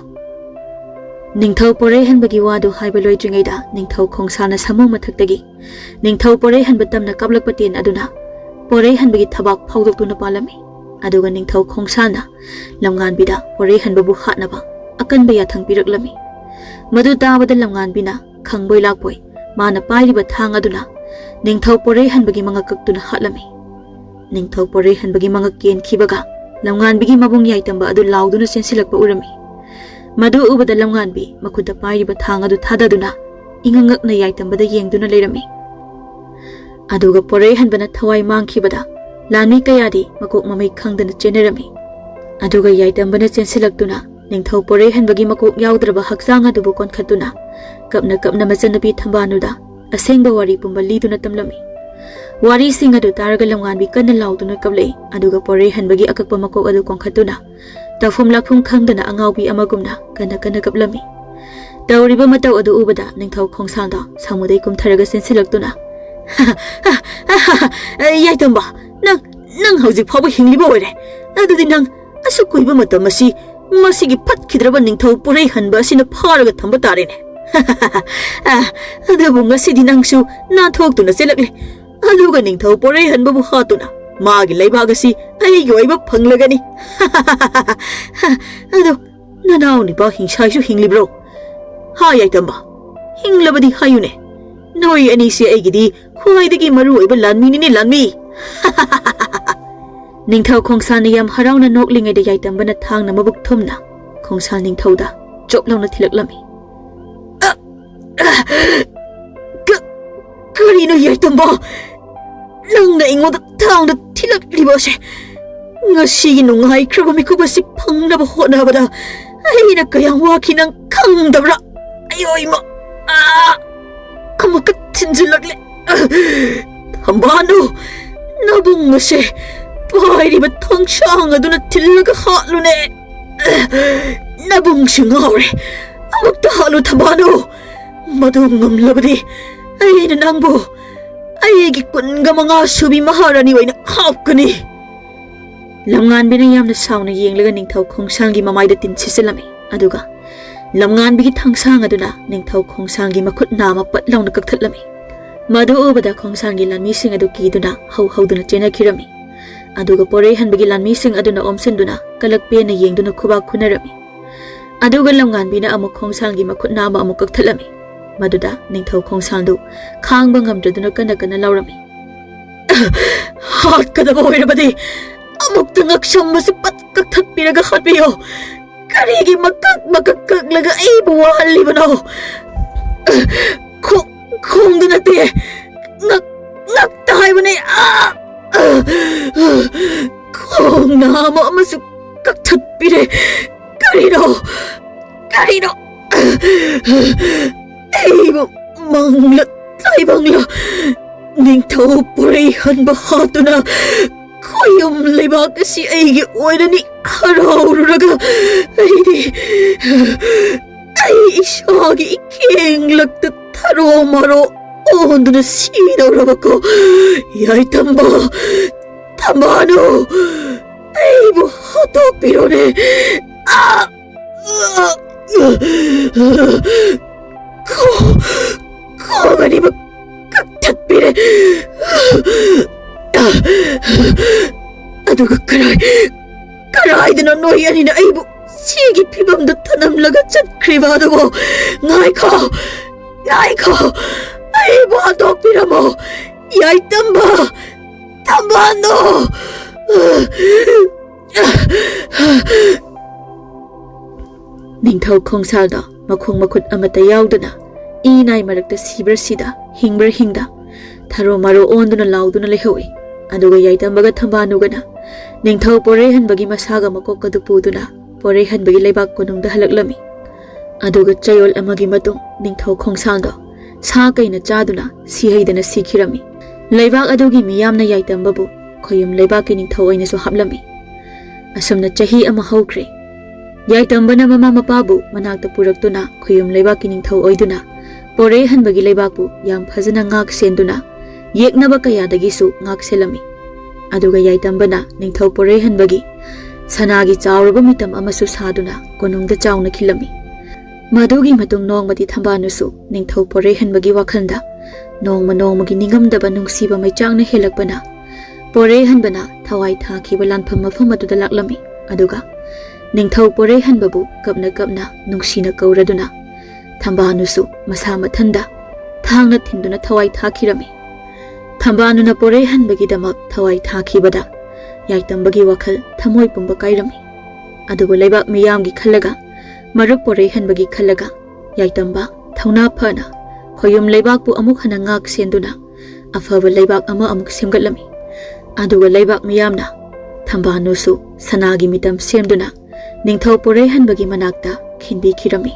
ꯅꯤꯡꯊꯧ ꯄꯣꯔꯩꯍꯟꯕꯒꯤ ꯋꯥꯗꯨ ꯍꯥꯏꯕ ꯂꯣꯏꯗ꯭ꯔꯤꯉꯩꯗ ꯅꯤꯡꯊꯧ ꯈꯣꯡꯁꯥꯜꯅ ꯁꯥꯃꯨ ꯃꯊꯛꯇꯒꯤ ꯅꯤꯡꯊꯧ ꯄꯣꯔꯩꯍꯟꯕ ꯇꯝꯅ ꯀꯥꯞꯂꯛꯄ ꯇꯦꯟ ꯑꯗꯨꯅ ꯄꯣꯔꯩꯍꯟꯕꯒꯤ ꯊꯕꯥꯛ ꯐꯥꯎꯗꯣꯛꯇꯨꯅ ꯄꯥꯜꯂꯝꯃꯤ ꯑꯗꯨꯒ ꯅꯤꯡꯊꯧ ꯈꯣꯡꯁꯥꯜꯅ ꯂꯝꯉꯥꯟꯕꯤꯗ ꯄꯣꯔꯩꯍꯟꯕꯕꯨ ꯍꯥꯠꯅꯕ ꯑꯀꯟꯕ ꯌꯥꯊꯪ ꯄꯤꯔꯛꯂꯝꯃꯤ ꯃꯗꯨ ꯇꯥꯕꯗ ꯂꯝꯉꯥꯟꯕꯤꯅ ꯈꯪꯕꯣꯏ ꯂꯥꯛꯄꯣꯏ ꯃꯥꯅ ꯄꯥꯏꯔꯤꯕ ꯊꯥꯡ ꯑꯗꯨꯅ ꯅꯤꯡꯊꯧ ꯄꯣꯔꯩꯍꯟꯕꯒꯤ ꯃꯉꯛ ꯀꯛꯇꯨꯅ ꯍꯥꯠꯂꯝꯃꯤ ꯅꯤꯡꯊꯧ ꯄꯣꯔꯩꯍꯟꯕꯒꯤ ꯃꯉꯛ ꯀꯦꯟꯈꯤꯕꯒ ꯂꯝꯉꯥꯟꯕꯤꯒꯤ ꯃꯕꯨꯡ ꯌꯥꯏꯇꯝꯕ ꯑꯗꯨ ꯂꯥꯎꯗꯨꯅ ꯆꯦꯟꯁꯤꯜꯂꯛꯄ ꯎꯔꯝꯃꯤ ꯃꯗꯨ ꯎꯕꯗ ꯂꯝꯉꯥꯟꯕꯤ ꯃꯈꯨꯠꯇ ꯄꯥꯏꯔꯤꯕ ꯊꯥꯡ ꯑꯗꯨ ꯊꯥꯗꯗꯨꯅ ꯏꯉꯛꯉꯛꯅ ꯌꯥꯏꯇꯝꯕꯗ ꯌꯦꯡꯗꯨꯅ ꯂꯩꯔꯝꯃꯤ ꯑꯗꯨꯒ ꯄꯣꯔꯩꯍꯟꯕꯅ ꯊꯋꯥꯏ ꯃꯥꯡꯈꯤꯕꯗ ꯂꯥꯟꯃꯤ ꯀꯌꯥꯗꯤ ꯃꯀꯣꯛ ꯃꯃꯩ ꯈꯪꯗꯅ ꯆꯦꯟꯅꯔꯝꯃꯤ ꯑꯗꯨꯒ ꯌꯥꯏꯇꯝꯕꯅ ꯆꯦꯟꯁꯤꯜꯂꯛꯇꯨꯅ ꯅꯤꯡꯊꯧ ꯄꯣꯔꯩꯍꯟꯕꯒꯤ ꯃꯀꯣꯛ ꯌꯥꯎꯗ꯭ꯔꯕ ꯍꯛꯆꯥꯡ ꯑꯗꯨꯕꯨ ꯀꯣꯟꯈꯠꯇꯨꯅ ꯀꯞꯅ ꯀꯞꯅ ꯃꯆꯟꯅꯨꯄꯤ ꯊꯝꯕꯥꯅꯨꯗ ꯑꯁꯦꯡꯕ ꯋꯥꯔꯤ ꯄꯨꯝꯕ ꯂꯤꯗꯨꯅ ꯇꯝꯂꯝꯃꯤ ꯋꯥꯔꯤꯁꯤꯡ ꯑꯗꯨ ꯇꯥꯔꯒ ꯂꯝꯉꯥꯟꯕꯤ ꯀꯟꯅ ꯂꯥꯎꯗꯨꯅ ꯀꯞꯂꯛꯏ ꯑꯗꯨꯒ ꯄꯣꯔꯩꯍꯟꯕꯒꯤ ꯑꯀꯛꯄ ꯃꯀꯣꯛ ꯑꯗꯨ ꯀꯣꯟꯈꯠꯇꯨꯅ ꯇꯧꯐꯝ ꯂꯥꯛꯐꯝ ꯈꯪꯗꯅ ꯑꯉꯥꯎꯕꯤ ꯑꯃꯒꯨꯝꯅ ꯀꯟꯅ ꯀꯟꯅ ꯀꯞꯂꯝꯃꯤ ꯇꯧꯔꯤꯕ ꯃꯇꯧ ꯑꯗꯨ ꯎꯕꯗ ꯅꯤꯡꯊꯧ ꯈꯣꯡꯁꯥꯜꯗꯣ ꯁꯥꯃꯨꯗꯩ ꯀꯨꯝꯊꯔꯒ ꯆꯦꯟꯁꯤꯜꯂꯛꯇꯨꯅ ꯌꯥꯏꯇꯝꯕ ꯅꯪ ꯍꯧꯖꯤꯛ ꯐꯥꯎꯕ ꯍꯤꯡꯂꯤꯕ ꯑꯣꯏꯔꯦ ꯑꯗꯨꯗꯤ ꯅꯪ ꯑꯁꯨꯛ ꯀꯨꯏꯕ ꯃꯇꯝ ꯑꯁꯤ ꯃꯁꯤꯒꯤ ꯐꯠꯈꯤꯗ꯭ꯔꯕ ꯅꯤꯡꯊꯧ ꯄꯣꯔꯩꯍꯟꯕ ꯑꯁꯤꯅ ꯐꯥꯔꯒ ꯊꯝꯕ ꯇꯥꯔꯦꯅꯦ ꯑꯗꯨꯕꯨ ꯉꯁꯤꯗꯤ ꯅꯪꯁꯨ ꯅꯥꯟꯊꯣꯛꯇꯨꯅ ꯆꯦꯜꯂꯛꯂꯦ ꯑꯗꯨꯒ ꯅꯤꯡꯊꯧ ꯄꯣꯔꯩꯍꯟꯕꯕꯨ ꯍꯥꯠꯇꯨꯅ ꯃꯥꯒꯤ ꯂꯩꯕꯥꯛ ꯑꯁꯤ ꯑꯩꯒꯤ ꯑꯣꯏꯕ ꯐꯪꯂꯒꯅꯤ ꯑꯗꯣ ꯅꯅꯥꯎ ꯅꯤꯄꯥ ꯍꯤꯡꯁꯥꯏꯁꯨ ꯍꯤꯡꯂꯤꯕ꯭ꯔꯣ ꯍꯥ ꯌꯥꯏꯇꯝꯕ ꯍꯤꯡꯂꯕꯗꯤ ꯍꯥꯏꯌꯨꯅꯦ ꯅꯣꯏ ꯑꯅꯤꯁꯦ ꯑꯩꯒꯤꯗꯤ ꯈ꯭ꯋꯥꯏꯗꯒꯤ ꯃꯔꯨꯑꯣꯏꯕ ꯂꯥꯟꯃꯤꯅꯤꯅꯦ ꯂꯥꯟꯃꯤ ꯅꯤꯡꯊꯧ ꯈꯣꯡꯁꯥꯜꯅ ꯌꯥꯝ ꯍꯔꯥꯎꯅ ꯅꯣꯛꯂꯤꯉꯩꯗ ꯌꯥꯏꯇꯝꯕꯅ ꯊꯥꯡꯅ ꯃꯕꯨꯛ ꯊꯨꯝꯅ ꯈꯣꯡꯁꯥꯜ ꯅꯤꯡꯊꯧꯗ ꯆꯣꯞ ꯂꯥꯎꯅ ꯊꯤꯜꯂꯛꯂꯝꯃꯤ ꯀꯔꯤꯅꯣ ꯌꯥꯏꯇꯝꯕ ꯅꯪꯅ ꯑꯩꯉꯣꯟꯗ ꯊꯥꯡꯗ ꯊꯤꯜꯂꯛꯂꯤꯕ ꯑꯁꯦ ꯉꯁꯤꯒꯤ ꯅꯨꯡꯉꯥꯏꯈ꯭ꯔꯕ ꯃꯤꯀꯨꯞ ꯑꯁꯤ ꯐꯪꯅꯕ ꯍꯣꯠꯅꯕꯗ ꯑꯩꯅ ꯀꯌꯥꯝ ꯋꯥꯈꯤ ꯅꯪ ꯈꯪꯗꯕ꯭ꯔꯥ ꯑꯌꯣꯏꯃ ꯑꯃꯨꯛꯀ ꯊꯤꯟꯖꯤꯜꯂꯛꯂꯦ ꯊꯝꯕꯥꯅꯨ ꯅꯕꯨꯡ ꯑꯁꯦ ꯄꯥꯏꯔꯤꯕ ꯊꯥꯡꯁꯥꯡ ꯑꯗꯨꯅ ꯊꯤꯜꯂꯒ ꯍꯥꯠꯂꯨꯅꯦ ꯅꯕꯨꯡꯁꯨ ꯉꯥꯎꯔꯦ ꯑꯃꯨꯛꯇ ꯍꯥꯠꯂꯨ ꯊꯝꯕꯥꯅꯨ ꯃꯗꯨ ꯉꯝꯂꯕꯗꯤ ꯑꯩꯅ ꯅꯪꯕꯨ ꯑꯩꯒꯤ 15 ꯁꯨꯕꯤ ꯃꯍꯥꯔꯥꯅꯤ ꯑꯣꯏꯅ ꯍꯥꯞꯀꯅꯤ ꯂꯝꯉꯥꯟꯕꯤꯅ ꯌꯥꯝꯅ ꯁꯥꯎꯅ ꯌꯦꯡꯂꯒ ꯅꯤꯡꯊꯧ ꯈꯣꯡꯁꯥꯜꯒꯤ ꯃꯃꯥꯏꯗ ꯇꯤꯟ ꯁꯤꯠꯆꯤꯜꯂꯝꯃꯤ ꯑꯗꯨꯒ ꯂꯝꯉꯥꯟꯕꯤꯒꯤ ꯊꯥꯡꯁꯥꯡ ꯑꯗꯨꯅ ꯅꯤꯡꯊꯧ ꯈꯣꯡꯁꯥꯜꯒꯤ ꯃꯈꯨꯠ ꯅꯥꯝꯃ ꯄꯠ ꯂꯥꯎꯅ ꯀꯛꯊꯠꯂꯝꯃꯤ ꯃꯗꯨ ꯎꯕꯗ ꯈꯣꯡꯁꯥꯜꯒꯤ ꯂꯥꯟꯃꯤꯁꯤꯡ ꯑꯗꯨ ꯀꯤꯗꯨꯅ ꯍꯧꯗꯨꯅ ꯆꯦꯟꯅꯈꯤꯔꯝꯃꯤ ꯑꯗꯨꯒ ꯄꯣꯔꯩꯍꯟꯕꯒꯤ ꯂꯥꯟꯃꯤꯁꯤꯡ ꯑꯗꯨꯅ ꯑꯣꯝꯁꯤꯟꯗꯨꯅ ꯀꯂꯛ ꯄꯦꯟꯅ ꯌꯦꯡꯗꯨꯅ ꯈꯨꯕꯥꯛ ꯈꯨꯅꯔꯝꯃꯤ ꯑꯗꯨꯒ ꯂꯝꯉꯥꯟꯕꯤꯅ ꯑꯃꯨꯛ ꯈꯣꯡꯁꯥꯜꯒꯤ ꯃꯈꯨꯠ ꯅꯥꯝꯃ ꯑꯃꯨꯛ ꯀꯛꯊꯠꯂꯝꯃꯤ ꯃꯗꯨꯗ ꯅꯤꯡꯊꯧ ꯈꯣꯡꯁꯥꯜꯗꯨ ꯈꯥꯡꯕ ꯉꯝꯗ꯭ꯔꯗꯨꯅ ꯀꯟꯅ ꯀꯟꯅ ꯂꯥꯎꯔꯝꯃꯤ ꯍꯥꯠꯀꯗꯕ ꯑꯣꯏꯔꯕꯗꯤ ꯑꯃꯨꯛꯇ ꯉꯛꯁꯝ ꯑꯁꯤ ꯄꯠ ꯀꯛꯊꯠꯄꯤꯔꯒ ꯍꯥꯠꯄꯤꯌꯣ ꯀꯔꯤꯒꯤ ꯃꯀꯛ ꯀꯛꯂꯒ ꯑꯩꯕꯨ ꯋꯥꯍꯜꯂꯤꯕꯅꯣ ꯈꯣꯡꯗ ꯅꯠꯇꯦ ꯉꯛꯇ ꯍꯥꯏꯕꯅꯦ ꯈꯣꯡ ꯅꯥꯝꯃ ꯑꯃꯁꯨ ꯀꯛꯊꯠꯄꯤꯔꯦ ꯀꯔꯤꯅꯣ ꯑꯩꯕꯨ ꯃꯪꯂ ꯇꯥꯏꯕꯪꯂ ꯅꯤꯡꯊꯧ ꯄꯣꯔꯩꯍꯟꯕ ꯍꯥꯠꯇꯨꯅ ꯈꯣꯏꯌꯨꯝ ꯂꯩꯕꯥꯛ ꯑꯁꯤ ꯑꯩꯒꯤ ꯑꯣꯏꯔꯅꯤ ꯍꯔꯥꯎꯔꯨꯔꯒ ꯑꯩ ꯏꯁꯥꯒꯤ ꯏꯈꯦꯡꯂꯛꯇ ꯊꯔꯣ ꯃꯔꯣ ꯑꯣꯟꯗꯨꯅ ꯁꯤꯗꯧꯔꯕꯀꯣ ꯌꯥꯏꯇꯝꯕ ꯊꯝꯕꯥꯅꯨ ꯑꯩꯕꯨ ꯍꯥꯠꯇꯣꯛꯄꯤꯔꯣꯅꯦ ꯈꯣꯡ ꯑꯅꯤꯃꯛ ꯀꯛꯊꯠꯄꯤꯔꯦ ꯑꯗꯨꯒ ꯀꯔꯥꯏꯗꯅꯣ ꯅꯣꯏ ꯑꯅꯤꯅ ꯑꯩꯕꯨ ꯁꯤꯒꯤ ꯐꯤꯕꯝꯗ ꯊꯅꯝꯂꯒ ꯆꯠꯈ꯭ꯔꯤꯕ ꯑꯗꯨꯕꯨ ꯉꯥꯏꯈꯣ ꯑꯩꯕꯨ ꯍꯥꯠꯇꯣꯛꯄꯤꯔꯝꯃꯣ ꯌꯥꯏꯇꯝꯕ ꯊꯝꯕꯥꯅꯨ ꯅꯤꯡꯊꯧ ꯈꯣꯡꯁꯥꯜꯗꯣ ꯃꯈꯣꯡ ꯃꯈꯨꯠ ꯑꯃꯠꯇ ꯌꯥꯎꯗꯅ ꯏ ꯅꯥꯏ ꯃꯔꯛꯇ ꯁꯤꯕ꯭ꯔꯥ ꯁꯤꯗ ꯍꯤꯡꯕ꯭ꯔꯥ ꯍꯤꯡꯗ ꯊꯔꯣ ꯃꯔꯣ ꯑꯣꯟꯗꯨꯅ ꯂꯥꯎꯗꯨꯅ ꯂꯩꯍꯧꯏ ꯑꯗꯨꯒ ꯌꯥꯏꯇꯝꯕꯒ ꯊꯝꯕꯥꯅꯨꯒꯅ ꯅꯤꯡꯊꯧ ꯄꯣꯔꯩꯍꯟꯕꯒꯤ ꯃꯁꯥꯒ ꯃꯀꯣꯛ ꯑꯗꯨ ꯄꯨꯗꯨꯅ ꯄꯣꯔꯩꯍꯟꯕꯒꯤ ꯂꯩꯕꯥꯛ ꯀꯣꯅꯨꯡꯗ ꯍꯜꯂꯛꯂꯝꯃꯤ ꯑꯗꯨꯒ ꯆꯌꯣꯜ ꯑꯃꯒꯤ ꯃꯇꯨꯡ ꯅꯤꯡꯊꯧ ꯈꯣꯡꯁꯥꯜꯗꯣ ꯁꯥ ꯀꯩꯅ ꯆꯥꯗꯨꯅ ꯁꯤꯍꯩꯗꯅ ꯁꯤꯈꯤꯔꯝꯃꯤ ꯂꯩꯕꯥꯛ ꯑꯗꯨꯒꯤ ꯃꯤꯌꯥꯝꯅ ꯌꯥꯏꯇꯝꯕꯕꯨ khoyum leibaki ningthau oinasu haplami. Asumna chahi ama hokre. Yaitambana mama mapabu manakta puraktuna khoyum leibaki ningthau oiduna porei hanbagi leibakbu yam phajana ngak senduna yeknaba kayadagisu ngak selami. Aduga yaitambana ningthau porei hanbagi sanagi chawraba mitam amasu saduna konungda chawna khilami. Madugi matung nongmati thambanusu ningthau porei hanbagi wakhalda nongma nongmagi ningamdaba nungsiba maichangna helakpana porei hanbana thawai thakhiba lanpham mafam aduda laklami. Aduga ningthau porei hanbabu kapna nungsina kauraduna thambanusu masa mathanda thangna thinduna thawai thakhirami. Thambanuna porei hanbagi damak thawai thakhibada yaitambagi wakhal thamoi pumba kairami. Adugo leibak miyamgi khallaga marup porei hanbagi khallaga yaitamba thauna phana khoyum leibakbu amuk hana ngak senduna afaba leibak ama amuk semgatlami. Adugo leibak miyamna thambanusu sanagi mitam semduna ningthau porei hanbagi manakta khinbi khirami.